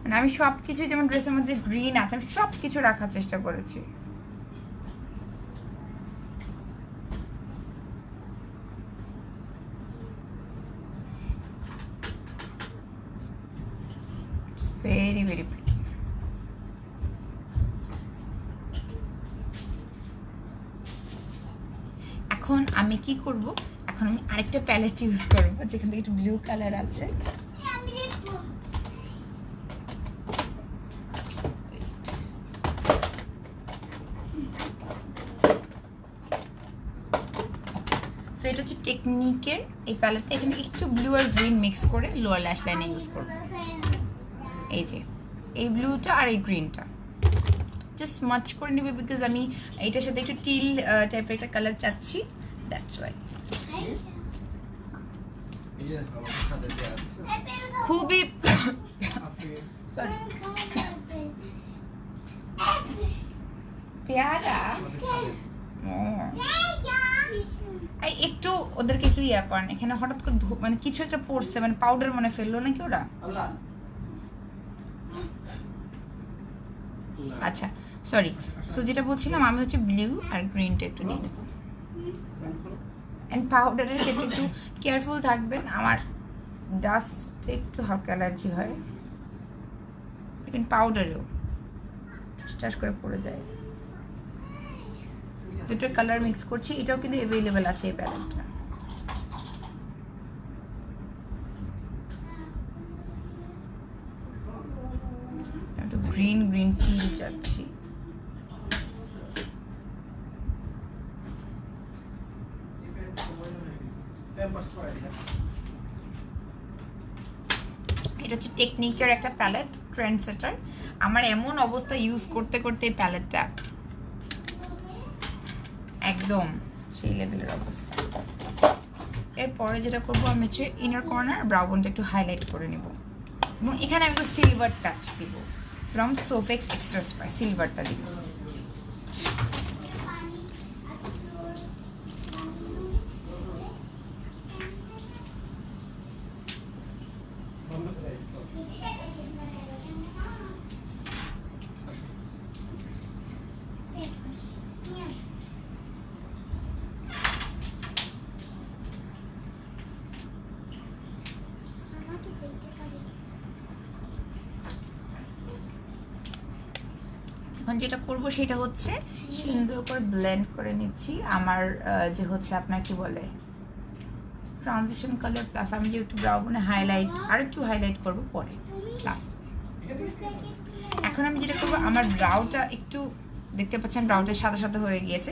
মানে আমি সব কিছু, যেমন ড্রেসের মধ্যে গ্রিন আছে, আমি সব কিছু রাখার চেষ্টা করেছি। Very very pretty. এখন আমি কি করব, এখন আমি আরেকটা প্যালেট ইউজ করব যেখান থেকে একটু ব্লু কালার আছে। আমি দেখবো। সো এটা হচ্ছে টেকনিকের এই প্যালেটটা, এখানে একটু ব্লু আর গ্রিন মিক্স করে লোয়ার ল্যাশ লাইনে ইউজ করব। এই যে এই ব্লুটা আর এই গ্রিনটা জাস্ট মাচ করে নেবে, বিকজ আমি এটার সাথে একটু টিল টাইপের একটা কালার চাচ্ছি, দ্যাটস ওয়াই। এই যে আমার সাথে দেয়া আছে। খুবই আপনি সরি পেয়ারা। আমাদের সাথে ও, এই একটু ওদেরকে একটু ইয়া করেন, এখানে হঠাৎ করে মানে কিছু একটা পড়ছে, মানে পাউডার মনে ফেললো নাকি ওরা। আল্লাহ আচ্ছা সরি, সো যেটা বলছিলাম, আমি হচ্ছে ব্লু আর গ্রিনটা একটু নিয়ে নেবো। অ্যান্ড পাউডারের ক্ষেত্রে একটু কেয়ারফুল থাকবেন, আমার ডাস্ট একটু হালকা অ্যালার্জি হয়, লেকিন পাউডারেও চাষ করে পড়ে যায়। দুটো কালার মিক্স করছি, এটাও কিন্তু অ্যাভেলেবেল আছে এই প্যালেটটা। একটু গ্রিন টি চাচ্ছি। এটা হচ্ছে টেকনিকের একটা প্যালেট, ট্রেন্ড সেটার। আমার এমন অবস্থা ইউজ করতে করতে এই প্যালেটটা একদম সেই লেভেলের অবস্থা। এরপরে যেটা করবো, আমি হচ্ছে ইনার কর্নার ব্রাউনটা একটু হাইলাইট করে নেব, এবং এখানে আমি একটু সিলভার টাচ দিব, ফ্রম সোফেক্স এক্সট্রা স্পাই সিলভারটা দিব। এখন যেটা করব সেটা হচ্ছে সুন্দর করে ব্লেন্ড করে নিচ্ছি আমার যে হচ্ছে আপনার কি বলে ট্রানজিশন কালার প্লাস আমি যে একটু ব্রাউ বনে হাইলাইট আর একটু হাইলাইট করব পরে লাস্ট। এখন আমি যেটা করবো আমার ব্রাউটা একটু দেখতে পাচ্ছেন ব্রাউটা সাদা সাদা হয়ে গিয়েছে,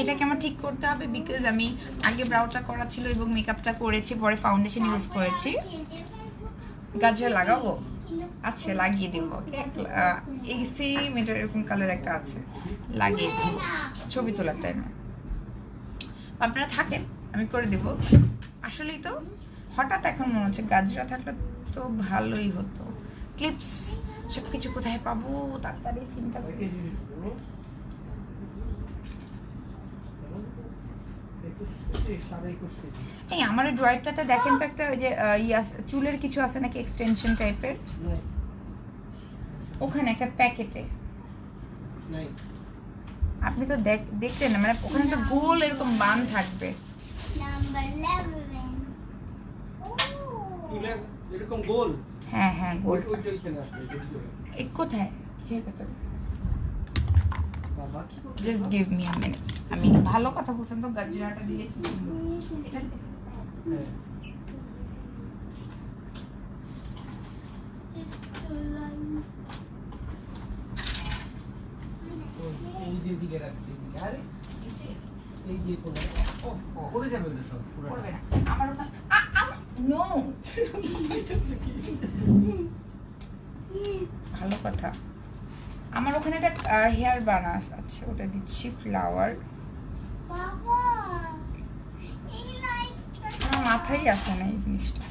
এটাকে আমার ঠিক করতে হবে বিকজ আমি আগে ব্রাউটা করা ছিল এবং মেকআপটা করেছি পরে ফাউন্ডেশন ইউজ করেছি। গাজরা লাগাবো? আচ্ছা লাগিয়ে দেবো, এই সেম এটা এরকম কালার একটা আছে, লাগিয়ে দেবো ছবি তোলার টাইমে। আপনারা থাকেন আমি করে দেব। আসলেই তো হঠাৎ এখন মনে হচ্ছে গাজরা থাকলে তো ভালোই হতো। ক্লিপস সব কিছু কোথায় পাবো তাড়াতাড়ি চিন্তা করি। এই আমার ড্রয়ারটাতে দেখেন তো একটা ওই যে চুলের কিছু আছে নাকি এক্সটেনশন টাইপের, ওখানে একটা প্যাকেটে আপনি তো দেখতেন না, মানে ওখানে একটা গোল এরকম বান থাকবে। নাম্বার 11 এরকম গোল, হ্যাঁ হ্যাঁ গোল। ওইখানে আছে এই কোথায় কিসের ভেতরে? বাবা কি করছে? Just give me a minute. আমি ভালো কথা বলছেন তো গাজরাটা দিয়ে এটা হ্যাঁ এই যে দিকে রাখছি আরে এই যে কোণে পড়ে যাবে না সব পুরো করবে না আমার ওখানে নো ভালো কথা। আমার ওখানে একটা হেয়ার বানাস আছে, ওটা দিচ্ছি ফ্লাওয়ার। বাবা এই লাইটটা আমার মাথায় আসে না এই জিনিসটা।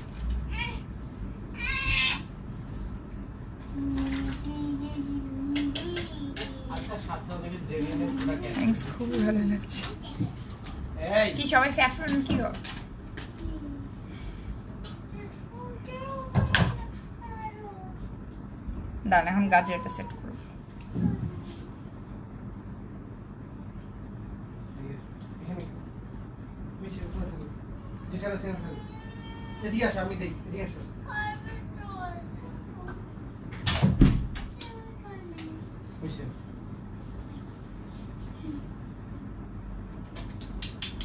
আচ্ছা সাতটা থেকে জেরিয়ানের পুরো কেন থ্যাঙ্কস, খুব ভালো লাগছে। এই কি সবাই স্যাফরন কি গো? দাঁড়ান এখন গাজরটা সেট করব। এখানে মিশে কোথায় থাকো যেখানে সেখানে থাকো এদিকে আসো আমি দেই এদিকে আসো মিশে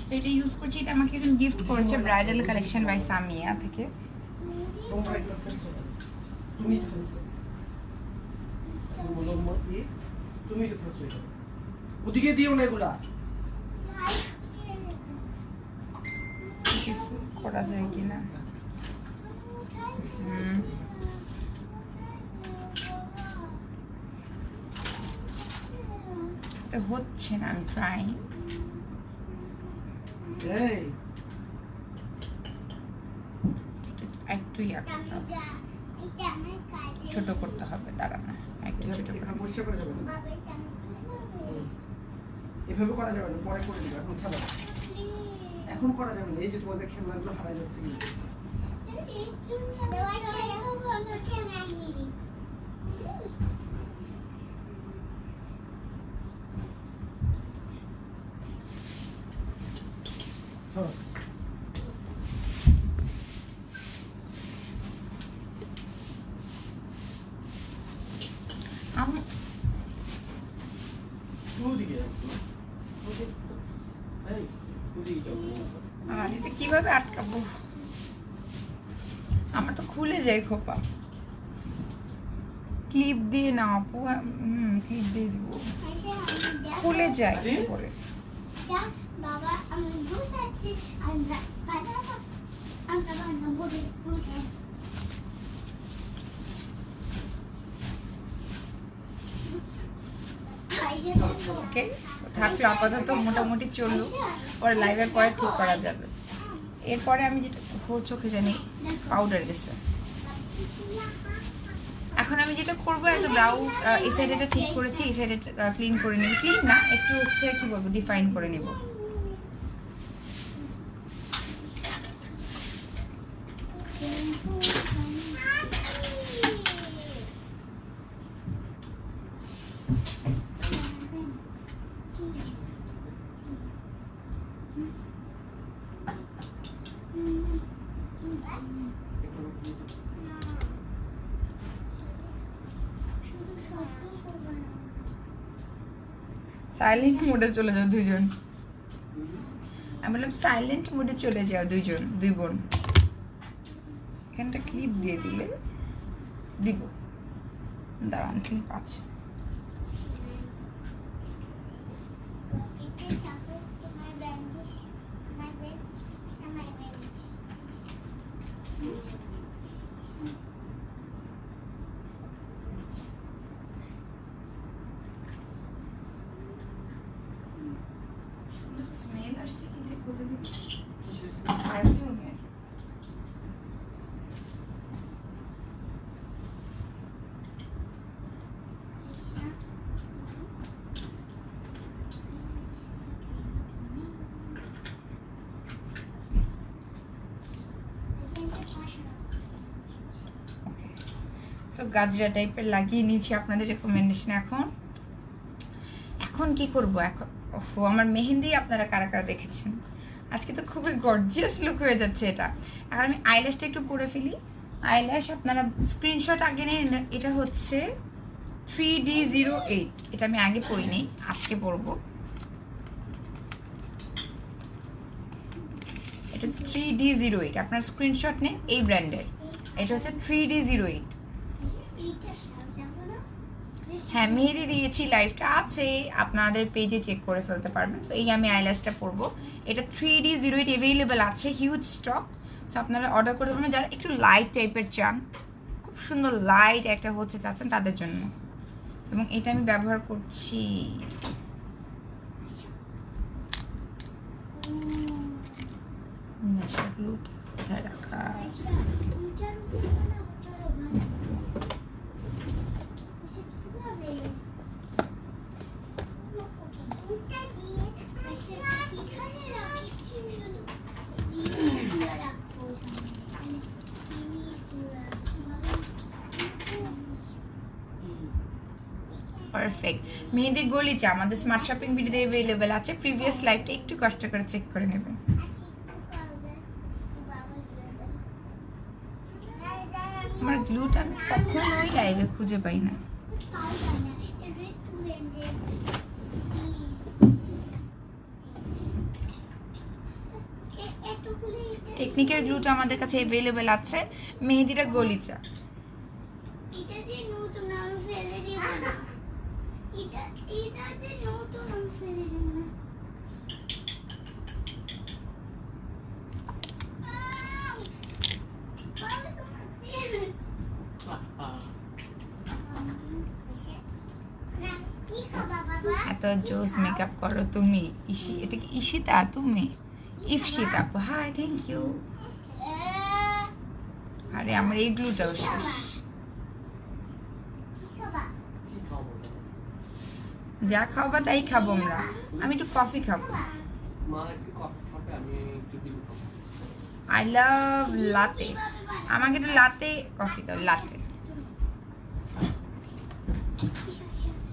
তো এটা ইউজ করছি, এটা আমাকে একজন গিফট করেছে ব্রাইডাল কালেকশন বাই সামিয়া থেকে। তোমরা একটু ফেলছো তুমি তো ফেলছো বলো মতি তুমি তো ফেলছো এটা ওদিকে দিও না এগুলা করা যায় কিনা এটা হচ্ছে না, আমি ট্রাই। এই একটু ইয়া করতে হবে, ছোট করতে হবে, দাঁড়ানো একটু ছোট এটা করে। পরিষ্কার করা যাবে না এভাবে করা যাবে না, পরে করে দিবে এখন খেলো এখন করা যাবে না, এই যে তোমাদের খেলনাগুলো হারাই যাচ্ছে কিন্তু চলো ওদিকে যাও এই ওদিকে যাও আর এটা কিভাবে আটকাবো? আমার তো খুলে যায় খোপা। ক্লিপ দিয়ে না আপু, ক্লিপ দিয়ে দিব, খুলে যায় একটু করে। বাবা আমি বুঝাচ্ছি আমরা বানাবো বুঝে ওকে থাকলো আপাতত, মোটামুটি চললো, পরে লাইভের পরে ঠিক করা যাবে। এরপরে আমি যেটা চোখে জানি পাউডার গেছে। এখন আমি যেটা করবো একটা ব্রাউ এই সাইডে ঠিক করেছি, এই সাইডে ক্লিন করে নেব, ক্লিন না একটু হচ্ছে কি বলবো ডিফাইন করে নেব। সাইলেন্ট মোডে চলে যাও দুইজন। আমি বললাম সাইলেন্ট মোডে চলে যাও দুইজন, দুই বোন। এখানটা ক্লিপ দিয়ে দিলে দিব, দাঁড়ান ক্লিপ আছে। সুন্দর স্মেল আসছে কিন্তু কোথা থেকে? পারফিউমের। সো গাজরা টাইপের লাগিয়ে নিয়েছি আপনাদের রেকমেন্ডেশন। এখন এখন কি করব? এখন আমার মেহেন্দি আপনারা কারা কারা দেখেছেন? আজকে তো খুবই গর্জিয়াস লুক হয়ে যাচ্ছে এটা। এখন আমি আইল্যাশটা একটু পরে ফেলি। আইল্যাশ আপনারা স্ক্রিনশট আগে নিন। এটা হচ্ছে 3D08। এটা আমি আগে পরিনি, আজকে পরবো। এটা 3D08, আপনার স্ক্রিনশট নেন এই ব্র্যান্ডের। এটা হচ্ছে 3D08। হ্যাঁ, মেহেদি দিয়েছি, লাইভটা আছে, আপনাদের পেজে চেক করে ফেলতে পারবেন। সো এই আমি আইল্যাশটা পরবো। এটা 3D08 অ্যাভেলেবেল আছে, হিউজ স্টক। সো আপনারা অর্ডার করতে পারবেন যারা একটু লাইট টাইপের চান, খুব সুন্দর লাইট একটা হচ্ছে চাচ্ছেন তাদের জন্য। এবং এটা আমি ব্যবহার করছি কোথায় রাখা? পারফেক্ট। মেহেদি গলিচা আমাদের স্মার্ট শপিং ভিডিওতে অ্যাভেলেবেল আছে। প্রিভিয়াস লাইভটা একটু কষ্ট করে চেক করে নেবেন। আমার গ্লুটা আমি কখনোই লাইভে খুঁজে পাই না। টেকনিকের গ্লুটা আমাদের কাছে অ্যাভেলেবেল আছে। মেহেদিটা গলিচা। এত জোস মেকআপ করো তুমি। ইশি, এটা কি ইশিতা? তুমি ইফশিতা আপু, হাই, থ্যাংক ইউ। আরে আমার এই গ্লুটাও শেষ। যা খাওয়াবা তাই খাবো আমরা। আমি একটু কফি খাবো। I love লাতে। আমাকে একটু লাতে কফি দাও, লাতে।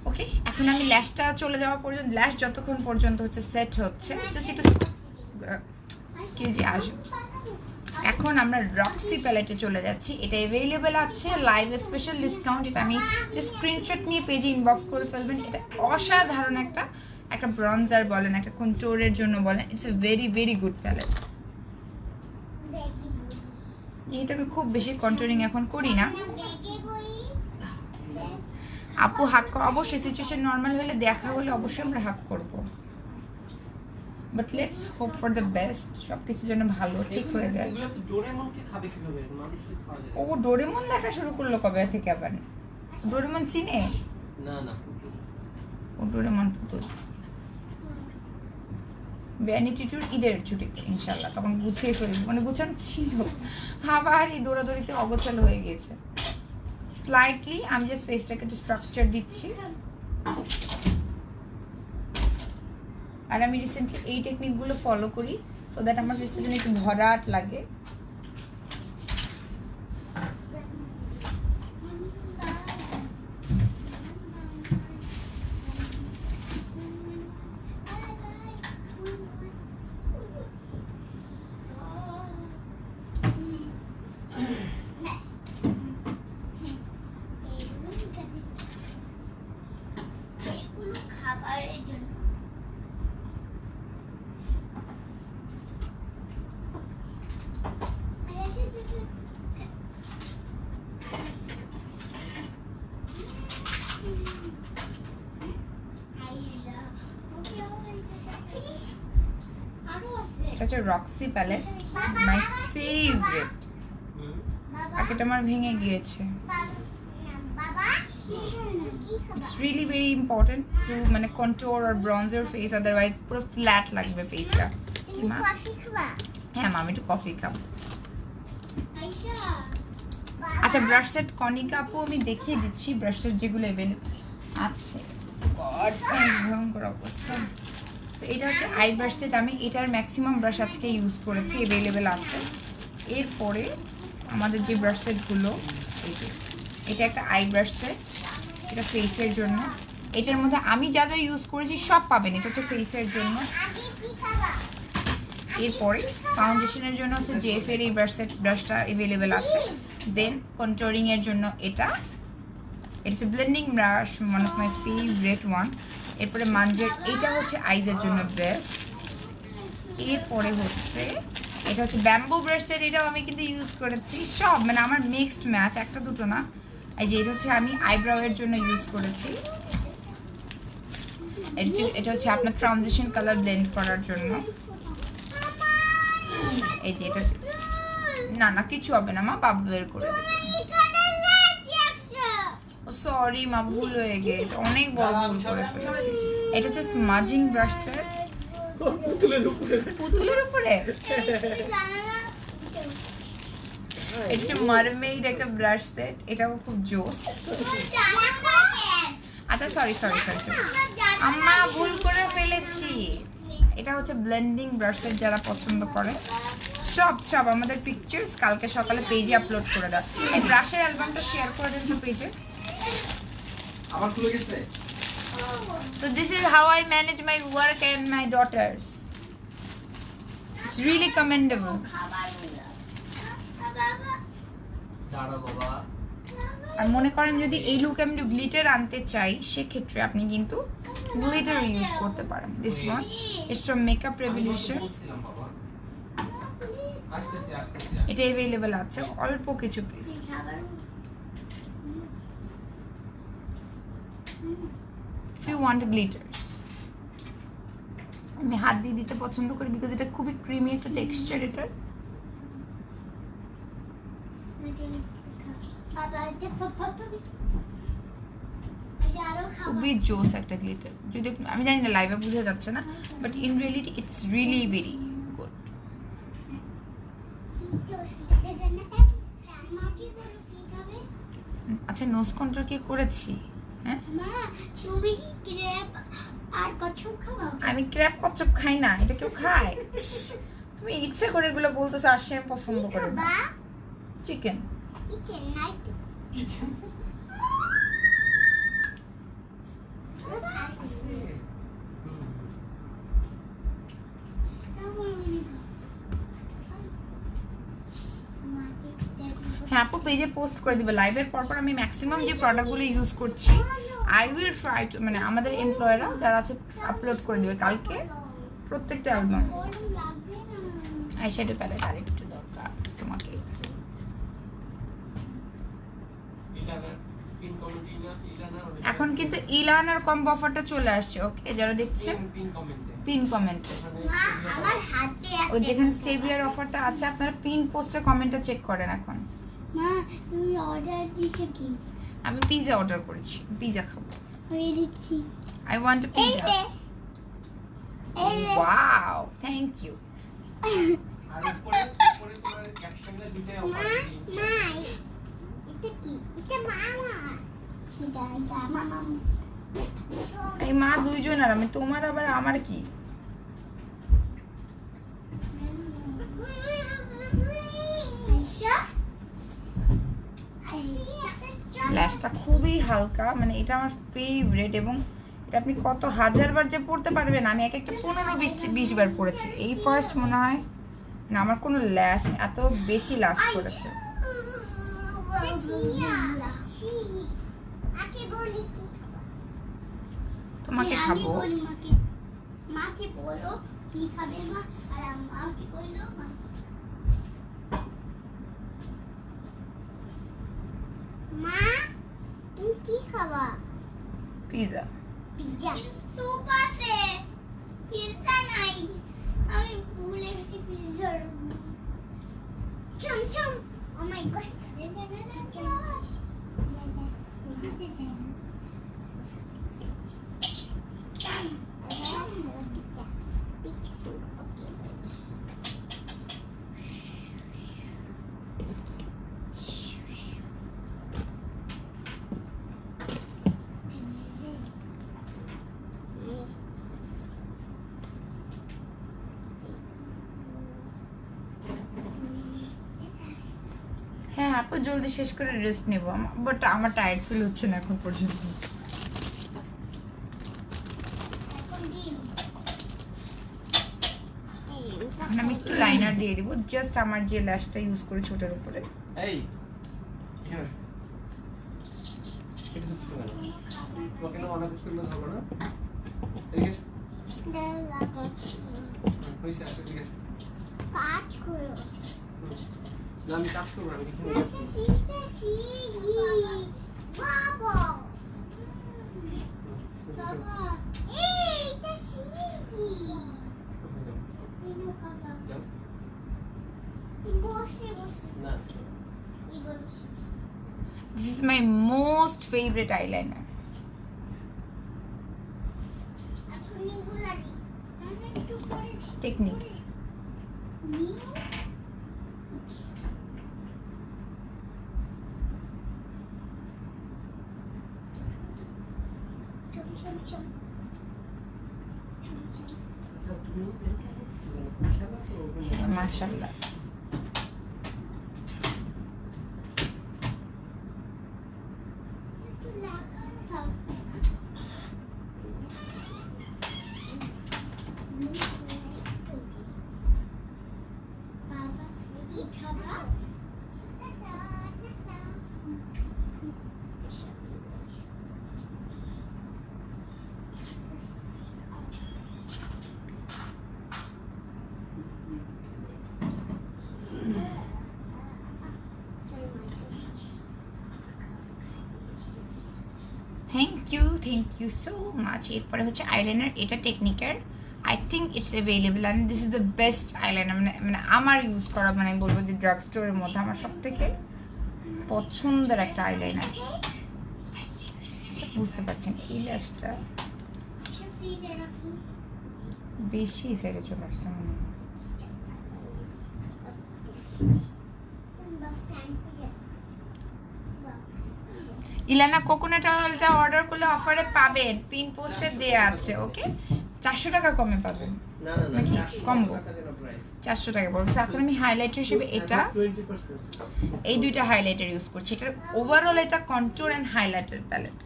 ওকে, এখন আমি ল্যাশটা চলে যাওয়া পর্যন্ত, ল্যাশ যতক্ষণ পর্যন্ত হচ্ছে সেট হচ্ছে, জাস্ট একটু কেজি আসবে। এখন আমরা রক্সি প্যালেটে চলে যাচ্ছি। এটা অ্যাভেলেবেল আছে, লাইভ স্পেশাল ডিসকাউন্ট। এটা আমি স্ক্রিনশট নিয়ে পেজে ইনবক্স করে ফেলবেন। এটা অসাধারণ একটা ব্রঞ্জার বলেন, একটা কন্ট্রোলের জন্য বলেন, it's a very very good palette. এটা আমি খুব বেশি কন্ট্রোলিং এখন করি না। আপু হাক অবশ্যই, সিচুয়েশন নর্মাল হলে দেখা হলে অবশ্যই আমরা হাক করব। But let's hope for the best, সবকিছু যেন ভালো ঠিক হয়ে যায়। ও ডোরেমন দেখা শুরু করলো কবে থেকে আবার? ডোরেমন চিনে? না না, ও ডোরেমন পুতুল। ভ্যানিটি ট্যুর ঈদের ছুটিতে ইনশাল্লাহ, তখন গুছিয়ে ফেলবো, মানে গুছানো ছিল, আবার এই দৌড়াদৌড়িতে অগোছালো হয়ে গিয়েছে স্লাইটলি। আমি জাস্ট ফেসটাকে একটু স্ট্রাকচার দিচ্ছি। আর আমি রিসেন্টলি এই টেকনিকগুলো ফলো করি সো দ্যাট আমার ফেসটা যেন একটু ভরাট লাগে। খাবারের জন্য এটা হচ্ছে Roxy palette, my favourite. Packet আমার ভেঙে গিয়েছে। বাবা কি ইটস খাবা রিয়েলি ভেরি ইম্পর্টেন্ট টু মানে কন্ট্রোল আর ব্রঞ্জার ফেস, আদারওয়াইজ পুরো ফ্ল্যাট লাগবে ফেসটা। তুমি কফি খাবা হ্যাঁ মা, আমি একটু কফি খাবো। আইসা আচ্ছা ব্রাশ সেট কনিকা আপু আমি দেখিয়ে দিচ্ছি ব্রাশ সেট যেগুলো অ্যাভেলেবল আছে। গড ভয়ঙ্কর অবস্থা। তো এটা হচ্ছে আই ব্রাশ সেট, আমি এটার ম্যাক্সিমাম ব্রাশ আজকে ইউজ করেছি, অ্যাভেলেবেল আছে। এরপরে আমাদের যে ব্রাশ সেটগুলো, এই যে এটা একটা আই ব্রাশ সেট, এটা ফেসের জন্য। এটার মধ্যে আমি যা যা ইউজ করেছি সব পাবেন, এটা হচ্ছে ফেসের জন্য। আগে কি খাবা এরপরে ফাউন্ডেশনের জন্য হচ্ছে জেএফ এর এই ব্রাশটা অ্যাভেলেবেল আছে। দেন কন্ট্রোলিং এর জন্য এটা হচ্ছে blending brush, one of my favourite one. এরপরে মানজের এইটা হচ্ছে আইজের জন্য বেস্ট। এরপরে হচ্ছে এটা হচ্ছে ব্যাম্বু ব্রাশ সেট, এটাও আমি কিন্তু ইউজ করেছি সব, মানে আমার মিক্সড ম্যাচ, একটা দুটো না। এই যে এটা হচ্ছে আমি আইব্রাউ এর জন্য ইউজ করেছি। এটা হচ্ছে আপনার ট্রানজিশন কালার ব্লেন্ড করার জন্য। এই যে এটা হচ্ছে, না না কিছু হবে না মা, বাবা বের করে দেবে। সরি মা, ভুল হয়ে গেছে, অনেক বড় ভুল করে ফেলেছি। এটা হচ্ছে স্মাজিং ব্রাশ সেট, পুতুলের উপরে পুতুলের উপরে। এটা হচ্ছে মারমেইড একটা ব্রাশ সেট, এটাও খুব জোস। আচ্ছা সরি সরি সরি সরি আম্মা, ভুল করে ফেলেছি। এটা হচ্ছে ব্লেন্ডিং ব্রাশ সেট, যারা পছন্দ করে সব সব আমাদের পিকচার্স কালকে সকালে পেজে আপলোড করে দাও। এই ব্রাশের অ্যালবামটা শেয়ার করে দেন তো পেজে। আবার খুলে গেছে। So this is how I manage my work and my daughters. It's really commendable. দাঁড়া বাবা। আর মনে করেন যদি এই লুকে আমি গ্লিটার আনতে চাই, সেক্ষেত্রে আপনি কিন্তু গ্লিটার ইউজ করতে পারেন। This one it's from makeup revolution, বলছিলাম বাবা। আসতেছি আসতেছি। এটা অ্যাভেলেবেল আছে অল্প কিছু piece. If you want glitters, আমি হাত দিয়ে দিতে পছন্দ করি বিকজ এটা খুবই ক্রিমি একটা টেক্সচার এটার। খুবই জোস একটা গ্লিটার, যদি আমি জানি না লাইভে বোঝা যাচ্ছে না, but in reality it's really very good. আচ্ছা নোজ কন্ট্রোল কি করেছি? হ্যাঁ আমি ক্র্যাব কচ্ছপ খাই না, এটা কেউ খায়? তুমি ইচ্ছে করে এগুলো বলতেছো, আসছে আমি পছন্দ করি না। চিকেন কিচেন হ্যাঁ আপু পেজে পোস্ট করে দিবে লাইভের পরপর। আমি ম্যাক্সিমাম যে প্রোডাক্টগুলো ইউজ করছি আই উইল ট্রাই টু, মানে আমাদের এমপ্লয়াররা যারা আছে আপলোড করে দিবে কালকে প্রত্যেকটা অ্যালবাম। আইশ্যাডো প্যালেট আর একটু দরকার তোমাকে। এখন কিন্তু ইলানার কম্বো অফারটা চলে আসছে, ওকে যারা দেখছে পিন কমেন্টে, ওই যেখানে স্টেবিয়ার অফারটা আছে আপনারা পিন পোস্টে কমেন্টটা চেক করেন। এখন মা তুমি অর্ডার দিছো কি? আমি পিজা অর্ডার করেছি, পিজা খাবো। আমি দিচ্ছি। আই ওয়ান্ট আ এই পিজা। রে এই রে ওয়াও থ্যাংক ইউ। আর উপরে তোমার ক্যাপশনে দুইটাই মা অফার দিই। মা এটা কি? এটা মামা এটা মামা। এই মা দুইজন, আর আমি তোমার আবার আমার কি? আইসা ল্যাশটা খুবই হালকা, মানে এটা আমার ফেভারিট, এবং এটা আপনি কত হাজার বার যে পড়তে পারবেন। আমি এক একটা 15-20 বার পড়েছি, এই ফার্স্ট মনে হয় না আমার কোনো ল্যাশ এত বেশি লাস্ট করেছে। তোমাকে খাবো। মাকে বলো কি খাবে মা, আর আমাকে বললো মা তুমি কি খাবা? পিজা। পিজ্জা। স্যুপ আছে, পিজ্জা নাই। আমি ভুলে গেছি প্লিজ ধরো চম চম ও মাই গড হ্যাঁ আপু জলদি শেষ করে রেস্ট নেব, বাট আমার টায়ার্ড ফিল হচ্ছে না এখন পর্যন্ত। এখন ডিম এখন আমি একটু লাইনার দিয়ে দিব, জাস্ট আমার যে ল্যাশটা ইউজ করি ছোটের উপরে। এই এখানে আসো। এটা দুটো কেন তোমাকে না অনেক কিছু ধরবো না এদিকে এসো। হয়েছে আসো এদিকে এসো। কাজ করো না আমি কাজ করবো না, আমি এখানে এটা শিখতেছি বাবা বাবা এইটা শিখি ইনো কাকা যাও। বসে বসে না বসে This is my most favorite eyeliner. এখন এগুলা দি আমি একটু পরে Technique. নিও চম চম চম আচ্ছা তুমি খেলা তো ওখানে মাশাআল্লাহ। একটু লাগানো থাকবে বাবা কি খাবা Thank you so much. এরপরে হচ্ছে আইলাইনার, এটা টেকনিকের, I think it's available and this is the best eyeliner, মানে আমার ইউজ করা, মানে বলবো যে ড্রাগ স্টোরের মধ্যে আমার সব থেকে পছন্দের একটা আইলাইনার। বুঝতে পারছেন এই ল্যাশটা ফ্রিজে রাখি বেশি সাইডে চলে আসছে মনে হয়। ইলানা কোকোনাট অয়েলটা অর্ডার করলে অফারে পাবেন, পিন পোস্টে দেয়া আছে, ওকে 400 টাকা কমে পাবেন। না না না নাকি 400 combo? টাকা দেন প্রাইস 400 টাকা পড়বে। So, এখন আমি হাইলাইটার হিসেবে এটা 20% এই দুইটা হাইলাইটার ইউজ করছি। এটা ওভারঅল এটা কন্ট্যুর এন্ড হাইলাইটার প্যালেট।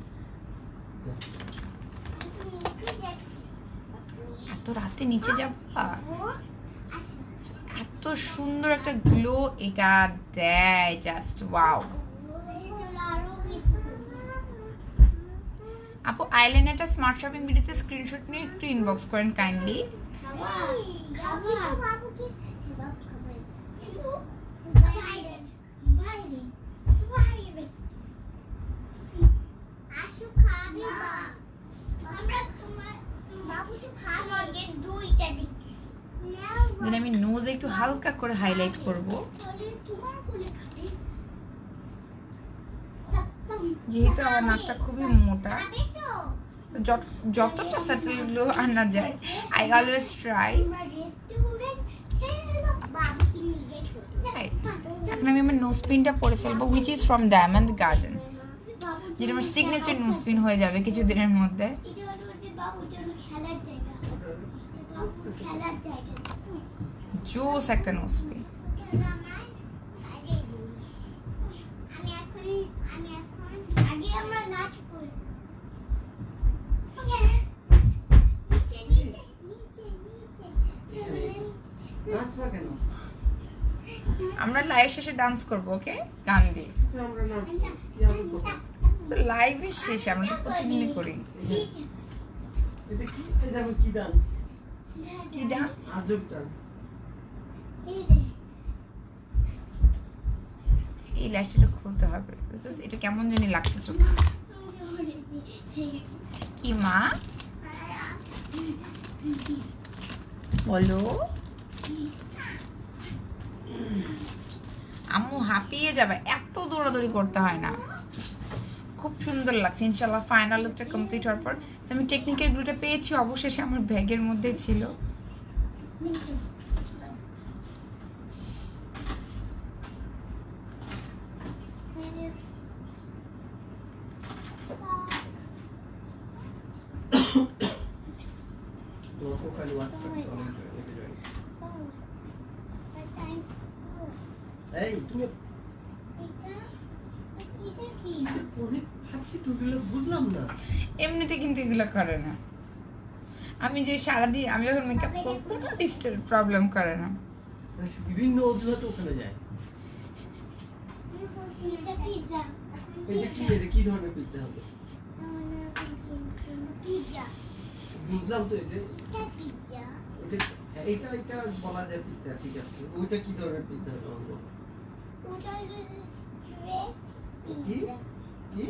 এত রাতে নিচে যাব, এত সুন্দর একটা গ্লো এটা দেয়, জাস্ট ওয়াও। আপু আইলাইনারটা স্মার্ট শপিং ভিডিওতে স্ক্রিনশট নিয়ে একটু ইনবক্স করেন কাইন্ডলি। দেন আমি নোজে একটু হালকা করে হাইলাইট করব, যেহেতু আমার নাকটা খুবই মোটা, যতটা সেটেল গ্লো আনা যায় আই অলওয়েজ ট্রাই। এখন আমি আমার নোজ পিনটা পরে ফেলবো, which is from Diamond garden, যেটা আমার সিগনেচার নোজ পিন হয়ে যাবে কিছুদিনের মধ্যে। জোস একটা নোজ পিন। আগে আমরা নাচবো নাচবা কেন? আমরা লাইভ শেষে ডান্স করব, ওকে, গান দিয়ে। আমরা নাচ লাইভের শেষে আমরা তো প্রতিদিনই করি। এটা কি? এটা আমি কি ডান্স? কি ডান্স? আজব ডান্স। এই ল্যাশটা খুলতে হবে, বিকজ এটা কেমন জানি লাগছে চোখে। কি মা বলো? আম্মু হাঁপিয়ে যাবে, এত দৌড়াদৌড়ি করতে হয় না। খুব সুন্দর লাগছে ইনশাল্লাহ। ফাইনাল লুকটা কমপ্লিট হওয়ার পর আমি টেকনিকের গ্লুটা পেয়েছি, অবশেষে আমার ব্যাগের মধ্যে ছিল। তোমার প্রোফাইল হোয়াটসঅ্যাপে অনেক লেগে যায়। এই তুমি পরে ফাঁসি তুলে বুঝলাম না। এমনিতে কিন্তু এগুলো করে না। আমি যে সারাদিন আমি যখন মেকআপ করবো না, ডিস্টার্ব প্রবলেম করে না। বিভিন্ন অজুহাতে ওখানে যায়। এটা কি ধরনের পিৎজা হবে? বুঝলাম তো এটা এটা বলা যায় পিৎজা, ঠিক আছে। ওইটা কি ধরনের পিৎজা হবে? কি কি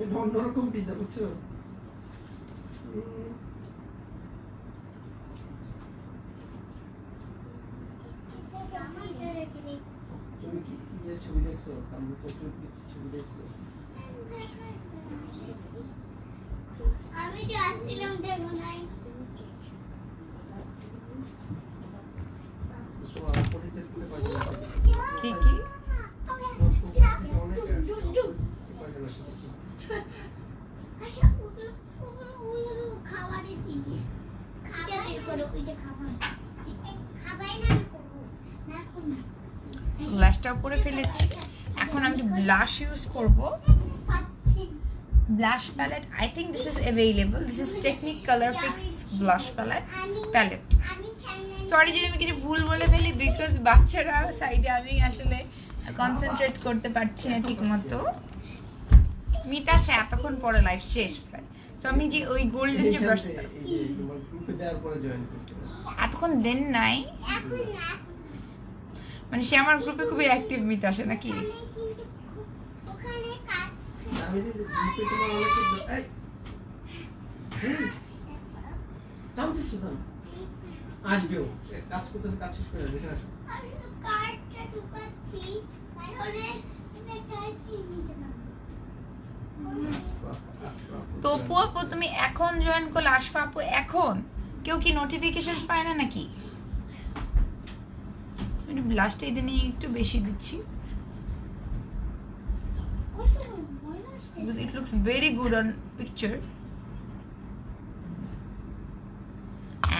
এটা অন্যরকম পিৎজা, বুঝছো? তুমি কি ছবি দেখছো? আমি তো ছবি দেখছো। আমি তো আসছিলাম দেখো নাই। কি কি আচ্ছা ওগুলো খাবারের জিনিস। খাবার বের করো, ওইটা খাবার। খাবাই না করবো না না। ব্লাশটা উপরে ফেলেছি। এখন আমি ব্লাশ ইউজ করব। Blush palette, I think this is available. This is Technique Color Fix blush palette. Sorry যদি আমি কিছু ভুল বলে ফেলি, বিকজ বাচ্চারা সাইডে, আমি আসলে কনসেন্ট্রেট করতে পারছি না ঠিক মতো। মিতা সে এতক্ষণ পরে লাইভ শেষ প্রায়। তো আমি যে ওই গোল্ডেন যে ব্রাশ এতক্ষণ দেন নাই, মানে সে আমার গ্রুপে খুবই অ্যাক্টিভ। মিতা আসে নাকি? আমি যে গ্রুপে তোমার অনেকে আসবেও, কাজ করতেছে, কাজ শেষ করে দেখে আসো। কার্ডটা ঢুকাচ্ছি, তাহলে আমি একটা আইসক্রিম নিতে পারবো। তপু আপু তুমি এখন জয়েন করলে, আশফা আপু এখন কেউ কি নোটিফিকেশন পায় না নাকি? আমি ব্লাশটা ইদানিং একটু বেশি দিচ্ছি, because it looks very good on picture.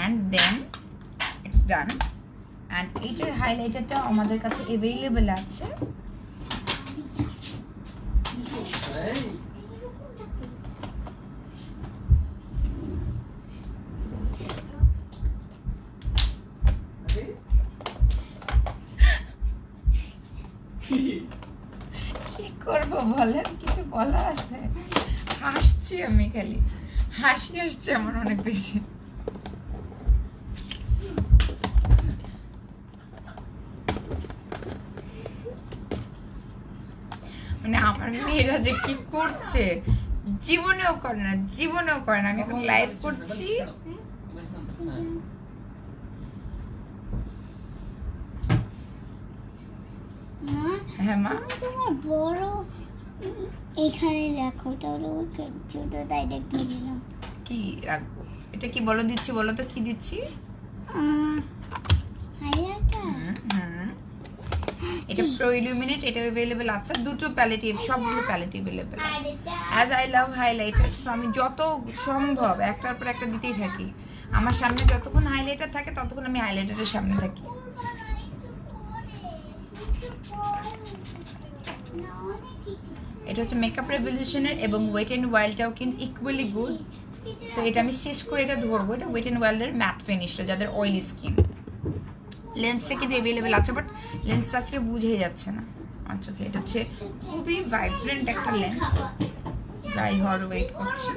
And then it's done. And এটার হাইলাইটারটা আমাদের কাছে अवेलेबल আছে। কি করবো বলেন, কিছু বলার আছে? হাসছি আমি, খালি হাসি আসছে আমার অনেক বেশি। মানে আমার মেয়েরা যে কি করছে জীবনেও করে না, জীবনেও করে না। আমি এখন লাইভ করছি, হ্যাঁ মা তোমার বড় এখানে রাখো, তাহলে ওই ছোট তাইটা কি দিলাম? কি রাখবো? এটা কি বলো দিচ্ছি, বলো তো কি দিচ্ছি? এটা প্রো ইলুমিনেট, এটা अवेलेबल আছে। দুটো প্যালেটই, সবগুলো প্যালেটই अवेलेबल আছে। As I love highlighter, so আমি যত সম্ভব একটার পর একটা দিতেই থাকি। আমার সামনে যতক্ষণ হাইলাইটার থাকে ততক্ষণ আমি হাইলাইটারের সামনে থাকি। এটা হচ্ছে মেকআপ রেভলিউশনের, এবং ওয়েট এন্ড ওয়াইল্ডটাও কিন্তু ইকুয়ালি গুড। তো এটা আমি শেষ করে এটা ধরবো। এটা ওয়েট এন্ড ওয়াইল্ডের ম্যাট ফিনিশটা, যাদের অয়েলি স্কিন। লেন্সটা কিন্তু অ্যাভেলেবেল আছে, বাট লেন্সটা আজকে বুঝেই যাচ্ছে না আমার চোখে। এটা হচ্ছে খুবই ভাইব্রেন্ট একটা লেন্স। ড্রাই হওয়ার ওয়েট করছি।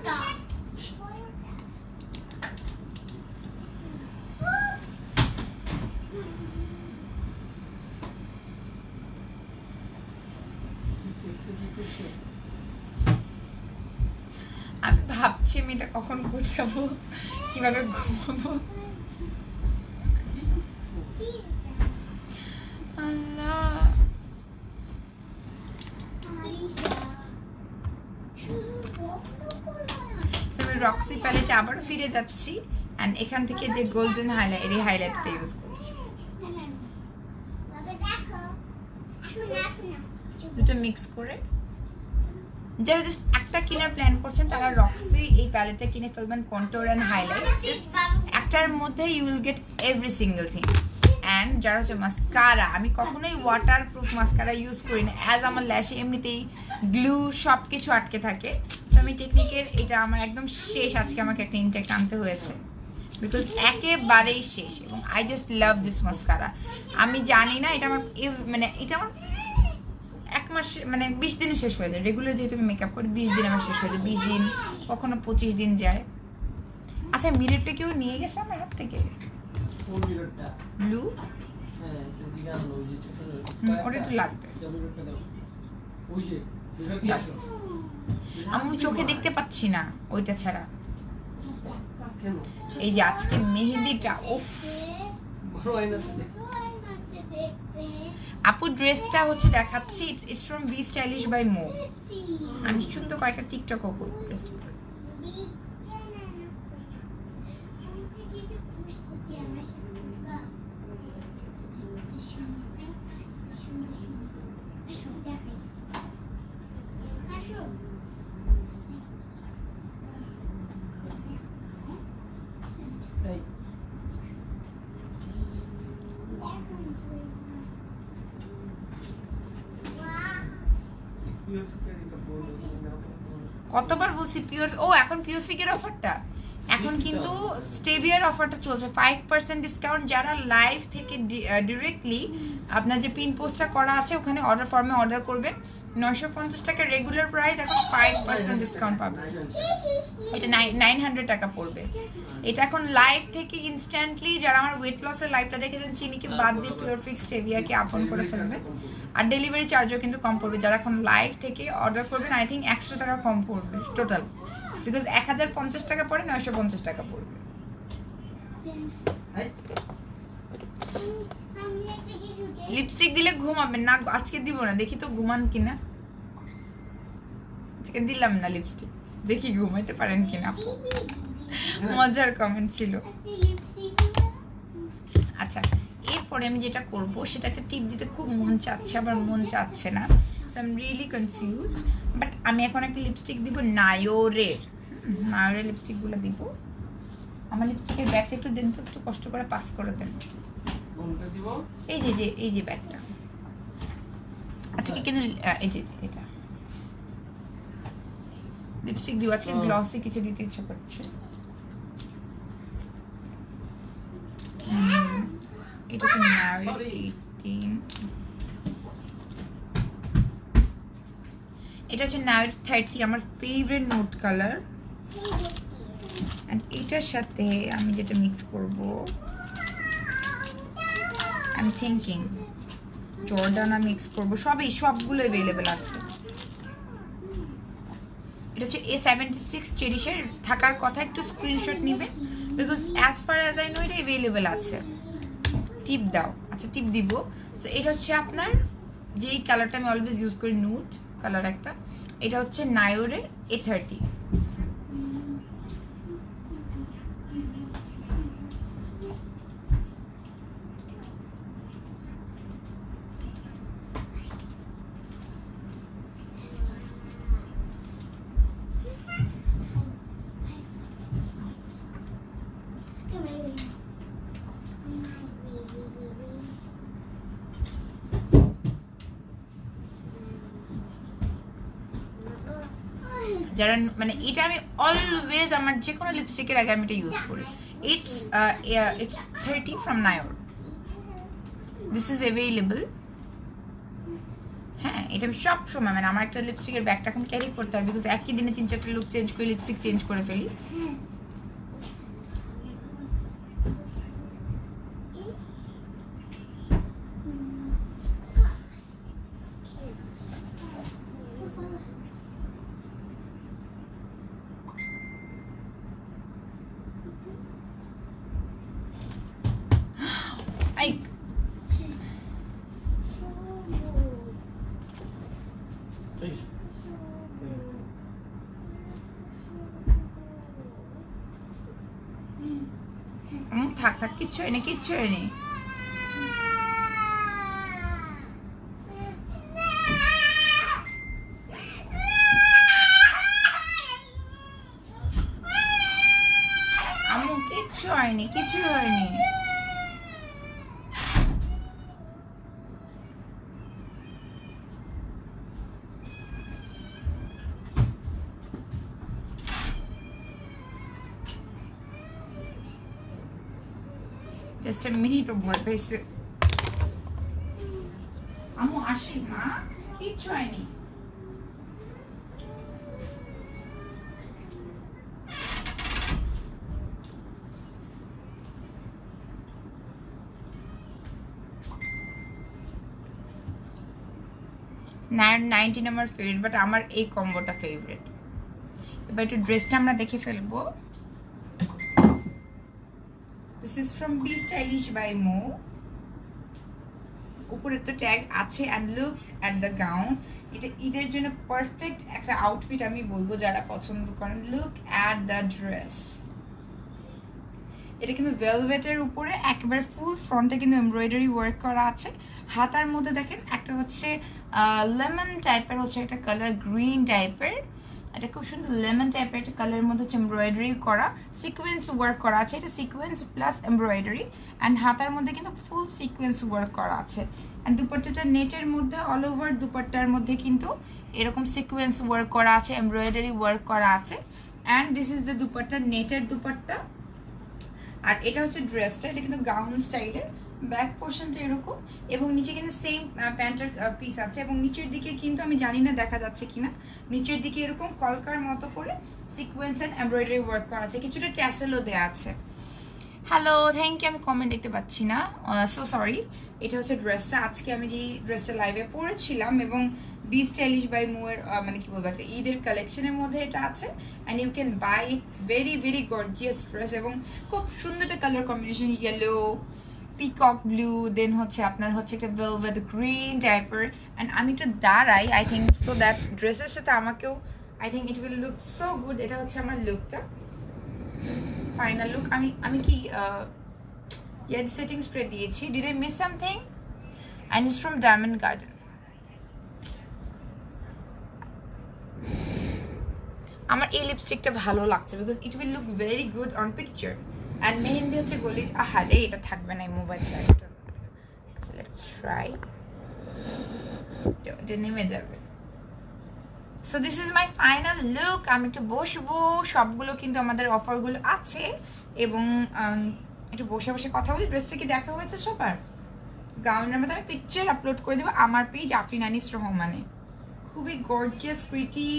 আমি ভাবছি আমি এটা কখন গোছাবো, কিভাবে ঘুমাবো। রক্সি প্যালেটে আবার ফিরে যাচ্ছি অ্যান্ড এখান থেকে যে গোল্ডেন হাইলাইট এই হাইলাইটটা ইউজ করছি। দুটো মিক্স করে যারা জাস্ট একটা কেনার প্ল্যান করছেন তারা রক্সি এই প্যালেটটা কিনে ফেলবেন, কন্ট্যুর অ্যান্ড হাইলাইট একটার মধ্যে you will get every single thing. And যারা হচ্ছে মাস্কারা, আমি কখনোই ওয়াটার প্রুফ মাস্কারা ইউজ করি না, অ্যাজ আমার ল্যাশে এমনিতেই গ্লু সব কিছু আটকে থাকে। তো আমি টেকনিকের এটা আমার একদম শেষ, আজকে আমাকে একটা ইনটেক আনতে হয়েছে বিকজ একেবারেই শেষ এবং I just love this mascara. আমি জানি না এটা আমার মানে এটা আমার 1 মাস মানে 20 দিনে শেষ হয়ে যায়। রেগুলার যেহেতু আমি মেকআপ করি 20 দিন আমার শেষ হয়ে যায়, 20 দিন কখনো 25 দিন যায়। আচ্ছা মিররটা কেউ নিয়ে গেছে আমার হাত থেকে? কোন মিররটা? ব্লু? হ্যাঁ এদিকে আনো, ওই যে ছোট ওটা একটু লাগবে। মিররটা দাও, ওই যে মিরর কি আসো? আমি চোখে দেখতে পাচ্ছি না ওইটা ছাড়া। কেন? এই যে আজকে মেহেদিটা উফ। বড় আয়নাতে দেখ। আপু ড্রেসটা হচ্ছে দেখাচ্ছি, it's from B stylish by Mo. আমি সুন্দর কয়েকটা টিকটকও করব ড্রেসটা। এই কতবার বলছি পিওর, ও এখন পিওর ফিকের অফারটা, এখন কিন্তু স্টেভিয়ার অফারটা চলছে 5% ডিসকাউন্ট। যারা লাইভ থেকে ডিরেক্টলি আপনার যে পিন পোস্টটা করা আছে ওখানে অর্ডার ফর্মে অর্ডার করবেন, 950 টাকা রেগুলার প্রাইস, এখন 5% ডিসকাউন্ট পাবেন। এটা 900 টাকা পড়বে। এটা এখন লাইভ থেকে ইনস্ট্যান্টলি যারা আমার ওয়েট লসের লাইভটা দেখেছেন চিনিকে বাদ দিয়ে পিওর ফিক্স স্টেভিয়াকে আপন করে ফেলবে। আর ডেলিভারি চার্জও কিন্তু কম পড়বে। যারা এখন লাইভ থেকে অর্ডার করবেন আই থিঙ্ক 100 টাকা কম পড়বে টোটাল, বিকজ 1050 টাকা পড়ে 950 টাকা পড়বে। লিপস্টিক দিলে ঘুমাবেন না, আজকে দিব না, দেখি তো ঘুমান কিনা। আজকে দিলাম না লিপস্টিক, দেখি ঘুমাইতে পারেন কিনা। মজার কমেন্ট ছিল। আচ্ছা এরপরে আমি যেটা করব সেটা একটা টিপ দিতে খুব মন চাচ্ছে আবার মন চাচ্ছে না, so I am really confused. But আমি এখন একটা লিপস্টিক দিব নায়োরের, নায়োরের লিপস্টিকগুলো দিব। আমার লিপস্টিকের ব্যাগটা একটু দেন তো, একটু কষ্ট করে পাস করে দেন। এই যে ব্যাগটা। আচ্ছা কিন্তু এই যে এটা লিপস্টিক দিব আজকে, গ্লসি কিছু দিতে ইচ্ছা করছে। এটা তো নায়োর 18, এটা হচ্ছে নায়োর 30, আমার ফেভারিট নোট কালার। এন্ড এটার সাথে আমি যেটা মিক্স করব আই এম থিংকিং জর্ডানা মিক্স করব, সবগুলো অ্যাভেলেবেল আছে। এটা হচ্ছে A76 চেরিশের, থাকার কথা, একটু স্ক্রিনশট নিবে because as far as I know এটা অ্যাভেলেবেল আছে। টিপ দাও, আচ্ছা টিপ দিব। তো এটা হচ্ছে আপনার যেই কালারটা আমি অলওয়েজ ইউজ করি, নুট কালার একটা, এটা হচ্ছে নায়োরের A30। যারা মানে এটা আমি অলওয়েজ আমার যে কোনো লিপস্টিকের আগে আমি এটা ইউজ করি। It's 30 from Nior, this is available. হ্যাঁ এটা আমি সব সময় মানে আমার একটা লিপস্টিকের ব্যাগটা এখন ক্যারি করতে হয় বিকজ একই দিনে 3-4টা লুক চেঞ্জ করে লিপস্টিক চেঞ্জ করে ফেলি। থাক থাক, কিচ্ছু হয়নি, কিচ্ছু হয়নি। আম্মু কিচ্ছু হয়নি, কিছু হয়নি। Just a minute of more basic. আম্মু আসি, মা কিচ্ছু হয়নি। নাইন 19 আমার ফেভারিট, বাট আমার এই কম্বোটা ফেভারিট। এবার একটু ড্রেসটা আমরা দেখে ফেলবো। This is from B stylish by Mo. উপরে তো ট্যাগ আছে। And look at the gown. এটা ঈদের জন্য পারফেক্ট একটা আউটফিট আমি বলবো যারা পছন্দ করেন। Look at the dress. এটা কিন্তু ভেলভেটের উপরে একেবারে ফুল ফ্রন্টে কিন্তু এমব্রয়ডারি ওয়ার্ক করা আছে। হাতার মধ্যে দেখেন একটা হচ্ছে লেমন টাইপের হচ্ছে একটা কালার, গ্রিন টাইপের, এটা খুব সুন্দর লেমন টাইপের একটা কালারের মধ্যে হচ্ছে এমব্রয়ডারি করা, সিকোয়েন্স ওয়ার্ক করা আছে। এটা সিকোয়েন্স প্লাস এমব্রয়ডারি, অ্যান্ড হাতার মধ্যে কিন্তু ফুল সিকোয়েন্স ওয়ার্ক করা আছে। অ্যান্ড দুপাট্টাটা নেটের মধ্যে, অল ওভার দুপাট্টার মধ্যে কিন্তু এরকম সিকোয়েন্স ওয়ার্ক করা আছে, এমব্রয়ডারি ওয়ার্ক করা আছে। And this is the dupatta, নেটের দুপাট্টা। আর এটা হচ্ছে ড্রেসটা, এটা কিন্তু গাউন স্টাইলের। ব্যাক পোর্শনটা এরকম, এবং নিচে কিন্তু সেম প্যান্টের পিস আছে। এবং নিচের দিকে কিন্তু আমি জানি না দেখা যাচ্ছে কিনা, নিচের দিকে এরকম কলকার মতো করে সিকোয়েন্স এন্ড এমব্রয়ডারি ওয়ার্ক করা আছে, কিছুটা ট্যাসেলও দেওয়া আছে। Hello, thank you. আমি কমেন্ট দেখতে পাচ্ছি না, সো সরি। এটা হচ্ছে ড্রেসটা, আজকে আমি যে ড্রেসটা লাইভে পরেছিলাম, এবং বি স্টাইলিশ বাই মোয়ের মানে কি বলবো একটা ঈদের কালেকশনের মধ্যে এটা আছে। And you can buy it, very very gorgeous dress, এবং খুব সুন্দর একটা colour combination, yellow, peacock blue, then হচ্ছে আপনার হচ্ছে একটা ভেলভেট গ্রিন টাইপের। অ্যান্ড আমি একটু দাঁড়াই, আই থিঙ্ক সো দ্যাট ড্রেসের সাথে আমাকেও I think it will look so good. এটা হচ্ছে আমার লুকটা, ফাইনাল লুক। আমি কি সেটিং স্প্রে দিয়েছি? Did I miss something? And it's from Diamond Garden. আমার এই লিপস্টিকটা ভালো লাগছে, because it will look very good on picture. And mehndi হচ্ছে গলিজ, আহারে এটা থাকবে না এই মোবাইল লাইটটা। আচ্ছা, লেটস ট্রাই। এটা নেমে যাবে। So this is my final look. আমি একটু বসবো, সবগুলো কিন্তু আমাদের অফারগুলো আছে, এবং একটু বসে বসে কথা বলি। ড্রেসটা কি দেখা হয়েছে সবার? গাউনের মধ্যে আমি পিকচার আপলোড করে দেবো আমার পেজ আফরিন আনিস রহমানে। খুবই গর্জিয়াস, প্রিটি,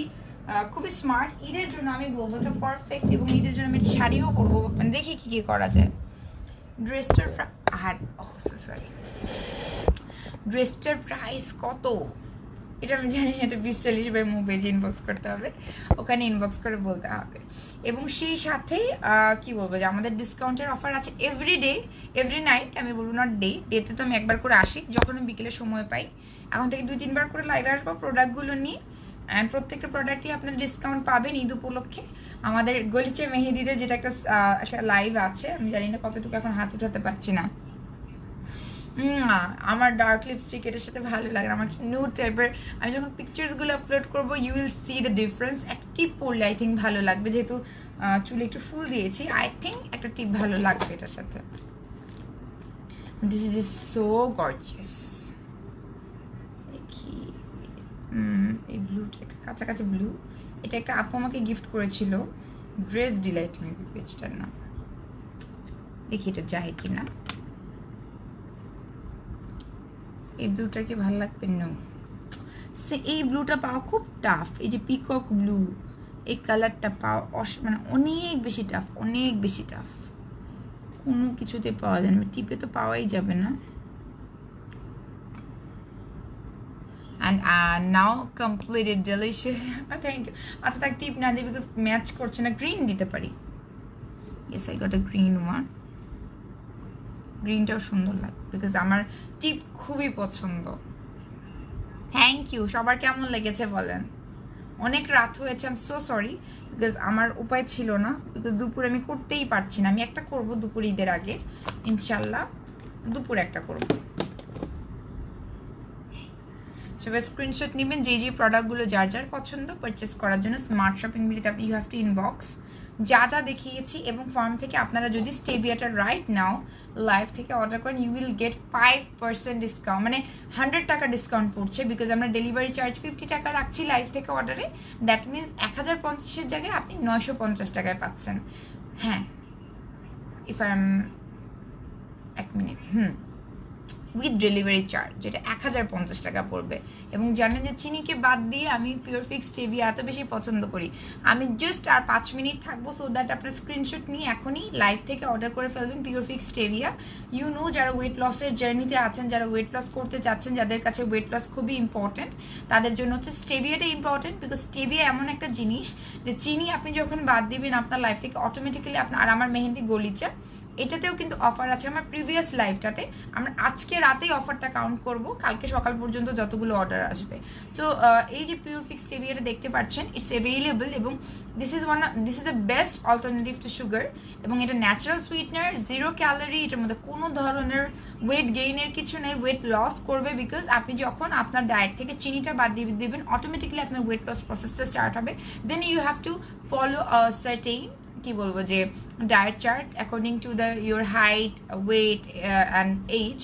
খুবই স্মার্ট। ঈদের জন্য আমি বলবো এটা পারফেক্ট, এবং ঈদের জন্য আমি শাড়িও পরবো। মানে দেখি কি কি করা যায়। ড্রেসটার সরি, ড্রেসটার প্রাইস কত এটা আমি জানি। এটা 20-40 বাই মো পেজে ইনবক্স করতে হবে, ওখানে ইনবক্স করে বলতে হবে। এবং সেই সাথে কি বলবো যে আমাদের ডিসকাউন্টের অফার আছে এভরি ডে, এভরি নাইট। আমি বলবো নট ডে, ডেতে তো আমি একবার করে আসি যখন আমি বিকেলে সময় পাই। এখন থেকে 2-3 বার করে লাইভে আসবো প্রোডাক্টগুলো নিয়ে। অ্যান্ড প্রত্যেকটা প্রোডাক্টই আপনারা ডিসকাউন্ট পাবেন ঈদ উপলক্ষে। আমাদের গলিচে মেহেদিতে যেটা একটা লাইভ আছে, আমি জানি না কতটুকু এখন হাত উঠাতে পারছি না। আমার ডার্ক লিপস্টিক এটার সাথে ভালো লাগে, আমার নিউড টাইপের। আমি যখন পিকচার্সগুলো আপলোড করবো you will see the difference. একটা টিপ পরলে আই থিঙ্ক ভালো লাগবে, যেহেতু চুলে একটু ফুল দিয়েছি, আই থিঙ্ক একটা টিপ ভালো লাগবে এটার সাথে। This is so gorgeous. দেখি এই ব্লুটা, একটা কাছাকাছি ব্লু, এটা একটা আপু আমাকে গিফট করেছিল, ড্রেস ডিলাইট মেবি পেজটার নাম। দেখি এটা যায় কিনা। এই ব্লুটা কি ভালো লাগবে? না, এই ব্লুটা পাওয়া খুব টাফ। এই যে পিকক ব্লু, এই কালারটা পাওয়া মানে অনেক বেশি টাফ, অনেক বেশি টাফ। কোনো কিছুতে পাওয়া যায় না, টিপে তো পাওয়াই যাবে না। and now completed, delicious. Thank you. আচ্ছা, তাক টিপ না দিই বিকজ ম্যাচ করছে না। গ্রিন দিতে পারি। yes, I got a green one. গ্রিনটাও সুন্দর লাগে বিকজ আমার টিপ খুবই পছন্দ। Thank you. সবার কেমন লেগেছে বলেন? অনেক রাত হয়েছে, I am so sorry, because আমার উপায় ছিল না, বিকজ দুপুরে আমি করতেই পারছি না। আমি একটা করব দুপুর ঈদের আগে ইনশাল্লাহ, দুপুরে একটা করব। সবাই স্ক্রিনশট নেবেন যে যে প্রোডাক্টগুলো যার যার পছন্দ পারচেস করার জন্য স্মার্ট শপিং বিলিতে আপনি ইউ হ্যাভ টু ইনবক্স যা যা দেখিয়েছি, এবং ফার্ম থেকে আপনারা যদি স্টেভিয়াটা রাইট নাও লাইভ থেকে অর্ডার করেন ইউ উইল গেট 5% ডিসকাউন্ট, মানে 100 টাকা ডিসকাউন্ট পড়ছে, বিকজ আমরা ডেলিভারি চার্জ 50 টাকা রাখছি লাইভ থেকে অর্ডারে। দ্যাট মিনস 1050-এর জায়গায় আপনি 950 টাকায় পাচ্ছেন। হ্যাঁ, if I am 1 minute with delivery charge, যেটা 1050 টাকা পড়বে। এবং জানেন যে চিনিকে বাদ দিয়ে আমি পিওর ফিক্স স্টেভিয়া এত বেশি পছন্দ করি। আমি জাস্ট আর 5 মিনিট থাকবো, সো দ্যাট আপনার স্ক্রিনশট নিয়ে এখনই লাইভ থেকে অর্ডার করে ফেলবেন pure fix stevia. You know, যারা ওয়েট লসের জার্নিতে আছেন, যারা ওয়েট লস করতে চাচ্ছেন, যাদের কাছে ওয়েট লস খুবই ইম্পর্টেন্ট, তাদের জন্য হচ্ছে স্টেভিয়াটা ইম্পর্টেন্ট, বিকজ স্টেভিয়া এমন একটা জিনিস যে চিনি আপনি যখন বাদ দিবেন আপনার লাইফ থেকে অটোমেটিক্যালি আপনার, আর আমার মেহেন্দি গলিচা এটাতেও কিন্তু অফার আছে আমার প্রিভিয়াস লাইফটাতে। আমরা আজকে রাতেই অফারটা কাউন্ট করব, কালকে সকাল পর্যন্ত যতগুলো অর্ডার আসবে। সো এই যে পিওর ফিক্স স্টেভিয়াটা দেখতে পাচ্ছেন, ইটস অ্যাভেলেবল, এবং this is the best alternative to sugar, এবং এটা ন্যাচারাল সুইটনার, 0 ক্যালোরি, এটার মধ্যে কোনো ধরনের ওয়েট গেইনের কিছু নেই, ওয়েট লস করবে, বিকজ আপনি যখন আপনার ডায়েট থেকে চিনিটা বাদ দিয়ে দেবেন অটোমেটিক্যালি আপনার ওয়েট লস প্রসেসটা স্টার্ট হবে। Then you have to follow certain কি বলবো যে diet chart according to the your height, weight and age.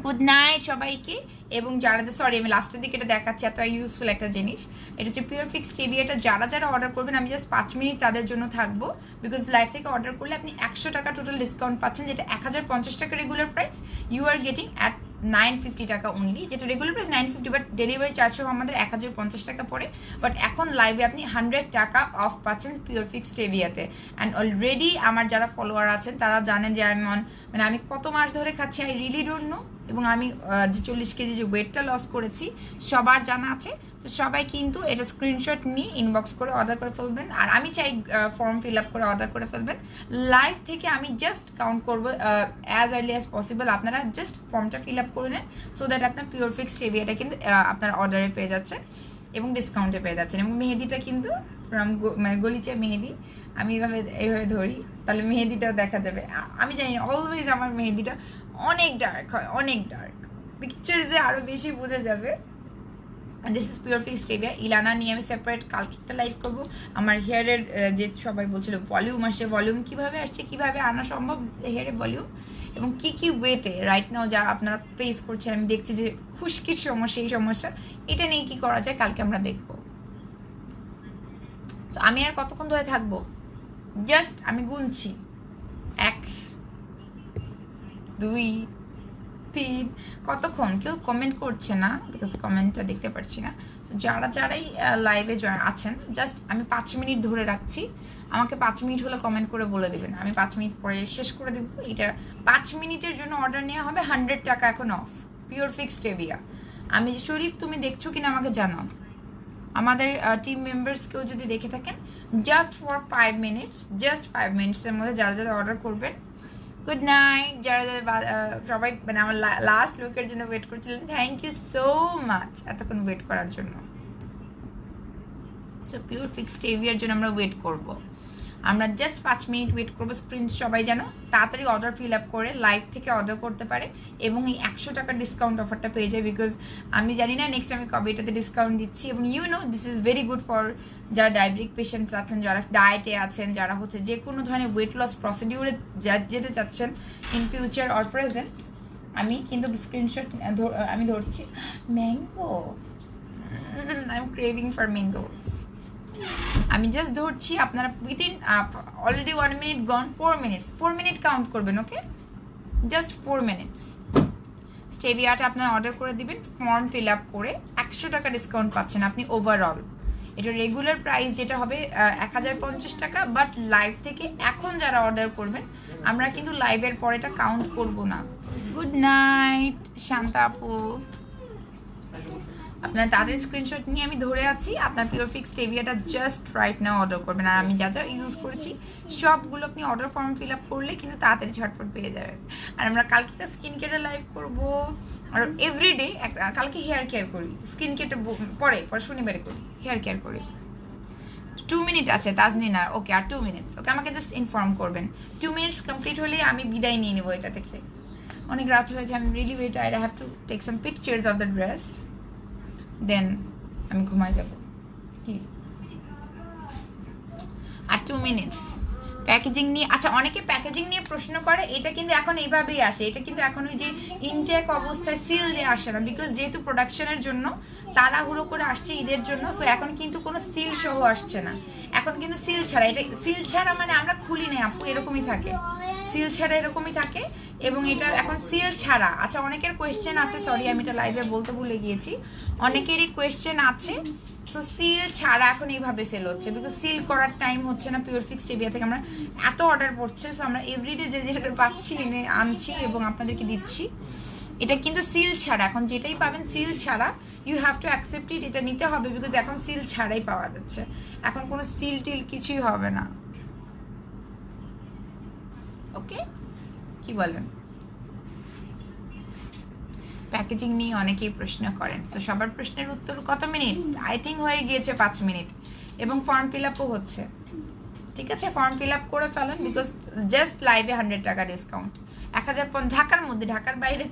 Good night সবাইকে। এবং যারা, সরি আমি লাস্টের দিকে এটা দেখাচ্ছি, এত ইউজফুল একটা জিনিস, এটা হচ্ছে পিওর ফিক্স স্টেভিয়াটা। যারা যারা অর্ডার করবেন আমি জাস্ট 5 মিনিট তাদের জন্য থাকবো, বিকজ লাইভ থেকে অর্ডার করলে আপনি 100 টাকা টোটাল ডিসকাউন্ট পাচ্ছেন, যেটা 1050 টাকা regular price, you are getting at 950 টাকা অনলি, যেটা regular price 950, but delivery charge সহ আমাদের 1050 টাকা পড়ে। বাট এখন লাইভে আপনি 100 টাকা অফ পাচ্ছেন পিওর ফিক্স স্টেভিয়াতে। অ্যান্ড অলরেডি আমার যারা ফলোয়ার আছেন তারা জানেন যে মানে আমি কত মাস ধরে খাচ্ছি, আই রিয়েলি ডোন্ট নো। এবং আমি যে 40 কেজি যে ওয়েটটা লস করেছি সবার জানা আছে, তো সবাই কিন্তু এটা স্ক্রিনশট নিয়ে ইনবক্স করে অর্ডার করে ফেলবেন। আর আমি চাই ফর্ম ফিল আপ করে অর্ডার করে ফেলবেন লাইভ থেকে। আমি জাস্ট কাউন্ট করবো অ্যাজ আর্লি অ্যাজ পসিবল, আপনারা জাস্ট ফর্মটা ফিল আপ করে নেন, সো দ্যাট আপনার পিওর ফিক্স স্টেভিয়াটা কিন্তু আপনার অর্ডারে পেয়ে যাচ্ছে এবং ডিসকাউন্টে পেয়ে যাচ্ছেন। এবং মেহেদিটা কিন্তু ফ্রম মানে গলিচা মেহেদি, আমি এইভাবে ধরি, তাহলে মেহেদিটাও দেখা যাবে। আমি জানি অলওয়েজ আমার মেহেদিটা অনেক ডার্ক হয়, অনেক ডার্ক, পিকচার্সে আরও বেশি বোঝা যাবে। This is pure fix stevia. Ilana নিয়ে আমি সেপারেট কালকে একটা লাইভ করবো। আমার হেয়ারের যে সবাই বলছিল ভলিউম আসছে, ভলিউম কীভাবে আসছে, কীভাবে আনা সম্ভব হেয়ারের ভলিউম, এবং কি কি ওয়েতে রাইট নাও যা আপনারা ফেস করছেন। আমি দেখছি যে খুশকির সমস্যা, এই সমস্যা, এটা নিয়ে কি করা যায় কালকে আমরা দেখবো। তো আমি আর কতক্ষণ ধরে থাকবো, জাস্ট আমি গুনছি, 1 2 3, কতক্ষণ? কেউ কমেন্ট করছে না, বিকজ কমেন্টটা দেখতে পাচ্ছি না। তো যারাই লাইভে আছেন, জাস্ট আমি 5 মিনিট ধরে রাখছি, আমাকে 5 মিনিট হলে কমেন্ট করে বলে দেবেন, আমি 5 মিনিট পরে শেষ করে দেবো। এটা 5 মিনিটের জন্য অর্ডার নেওয়া হবে, 100 টাকা এখন অফ, পিওর ফিক্স স্টেভিয়া। আমি শরীফ তুমি দেখছো কিনা আমাকে জানাও, আমাদের টিম মেম্বার্স কেউ যদি দেখে থাকেন, জাস্ট ফর 5 মিনিটস, জাস্ট 5 মিনিটসের মধ্যে যারা যারা অর্ডার করবেন। গুড নাইট যারা সবাই, মানে আমার লাস্ট লুকের জন্য ওয়েট করছিলেন, থ্যাংক ইউ সো মাচ এতক্ষণ ওয়েট করার জন্য। সো পিওর ফিক্স স্টেভিয়ার জন্য আমরা ওয়েট করব, আমরা জাস্ট 5 মিনিট ওয়েট করবো। স্ক্রিন সবাই যেন তাড়াতাড়ি অর্ডার ফিল আপ করে লাইভ থেকে অর্ডার করতে পারে এবং এই 100 টাকার ডিসকাউন্ট অফারটা পেয়ে যায়, বিকজ আমি জানি না নেক্সট আমি কবে এটাতে ডিসকাউন্ট দিচ্ছি। এবং you know this is very good for যারা ডায়াবেটিক পেশেন্টস আছেন, যারা ডায়েটে আছেন, যারা হচ্ছে যে কোনো ধরনের ওয়েট লস প্রসিডিউরে যেতে চাচ্ছেন ইন ফিউচার অর প্রেজেন্ট। আমি কিন্তু স্ক্রিনশট আমি ধরছি mango, I am craving for mangoes. আমি জাস্ট ধরছি, আপনারা উইদিন অলরেডি 1 মিনিট গন, 4 মিনিট কাউন্ট করবেন, ওকে, জাস্ট 4 মিনিটস। স্টেভিয়াটা আপনারা অর্ডার করে দিবেন, ফর্ম ফিল আপ করে 100 টাকা ডিসকাউন্ট পাচ্ছেন আপনি ওভারঅল। এটা রেগুলার প্রাইস যেটা হবে 1050 টাকা, বাট লাইভ থেকে এখন যারা অর্ডার করবেন, আমরা কিন্তু লাইভের পরে এটা কাউন্ট করব না। গুড নাইট শান্তা আপু, আপনার তাদের স্ক্রিনশট নিয়ে আমি ধরে আছি, আপনার পিওর ফিক্স টেভিয়াটা জাস্ট রাইট নাও অর্ডার করবেন। আর আমি যা যা ইউজ করেছি সবগুলো আপনি অর্ডার ফর্ম ফিল আপ করলে কিন্তু তাড়াতাড়ি ঝটপট পেয়ে যাবেন। আর আমরা কালকে একটা স্কিন কেয়ারের লাইভ করবো, আর এভরিডে কালকে হেয়ার কেয়ার করি, স্কিন কেয়ারটা পরে শনিবারে করি, হেয়ার কেয়ার করি। 2 মিনিট আছে তাজনিনা, ওকে আর 2 মিনিটস, ওকে আমাকে জাস্ট ইনফর্ম করবেন। 2 মিনিটস কমপ্লিট হলে আমি বিদায় নিয়ে নেবো এটা থেকে। অনেক রাত হয়েছে, আমি really wait, I have to take some pictures of the dress, then আমি ঘুমায় যাব। কি আর 2 মিনিটস প্যাকেজিং নিয়ে, আচ্ছা অনেকে প্যাকেজিং নিয়ে প্রশ্ন করে, এটা কিন্তু এখন এইভাবেই আসে, এটা কিন্তু এখন ওই যে ইনটেক অবস্থায় সিল দিয়ে আসে না, বিকজ যেহেতু প্রোডাকশনের জন্য তাড়াহুড়ো করে আসছে ঈদের জন্য, সো এখন কিন্তু কোনো সিল সহ আসছে না, এখন কিন্তু সিল ছাড়া। এটা সিল ছাড়া মানে আমরা খুলি নেই আপু, এরকমই থাকে, সিল ছাড়া এরকমই থাকে। এবং এটা এখন সিল ছাড়া। আচ্ছা অনেকের কোয়েশ্চেন আছে, সরি আমি এটা লাইভে বলতে ভুলে গিয়েছি, অনেকেরই কোয়েশ্চেন আছে। সো সিল ছাড়া এখন এইভাবে সেল হচ্ছে, বিকজ সিল করার টাইম হচ্ছে না পিওর ফিক্স টেভিয়া থেকে। আমরা এত অর্ডার পড়ছে, সো আমরা এভরিডে যে যেটা পাচ্ছি এনে আনছি এবং আপনাদেরকে দিচ্ছি। এটা কিন্তু সিল ছাড়া, এখন যেটাই পাবেন সিল ছাড়া, you have to accept it, এটা নিতে হবে, বিকজ এখন সিল ছাড়াই পাওয়া যাচ্ছে, এখন কোনো সিল টিল কিছুই হবে না। ওকে, কি বলেন? প্যাকেজিং নিয়ে অনেকেই প্রশ্ন করেন, তো সবার প্রশ্নের উত্তর কত মিনিট? আই থিঙ্ক হয়ে গিয়েছে 5 মিনিট, এবং ফর্ম ফিল আপও হচ্ছে। ঠিক আছে, ফর্ম ফিল আপ করে ফেলেন, বিকজ জাস্ট লাইভে 100 টাকা ডিসকাউন্ট। 1000 ঢাকার মধ্যে, ঢাকার বাইরে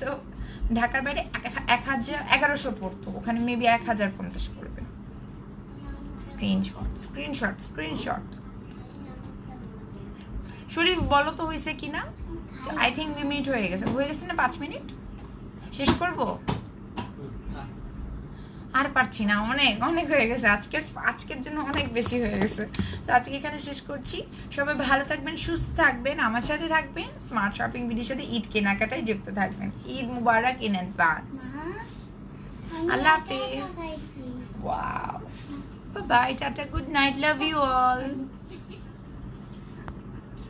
1100 পড়তো, ওখানে মেবি 1050 পড়বে। স্ক্রিনশট। শরীফ বলো তো হয়েছে কিনা? আই থিঙ্ক 2 মিনিট হয়ে গেছে না? 5 মিনিট শেষ করব? আর পারছি না, অনেক হয়ে গেছে, আজকের জন্য অনেক বেশি হয়ে গেছে। তো আজকে এখানে শেষ করছি। সবাই ভালো থাকবেন, সুস্থ থাকবেন, আমার সাথে থাকবেন, স্মার্ট শপিং ভিডিওর সাথে ঈদ কেনাকাটায় যুক্ত থাকবেন। Eid Mubarak in advance. আল্লাহ হাফেজ। Wow, bye bye, tata, good night, love you all.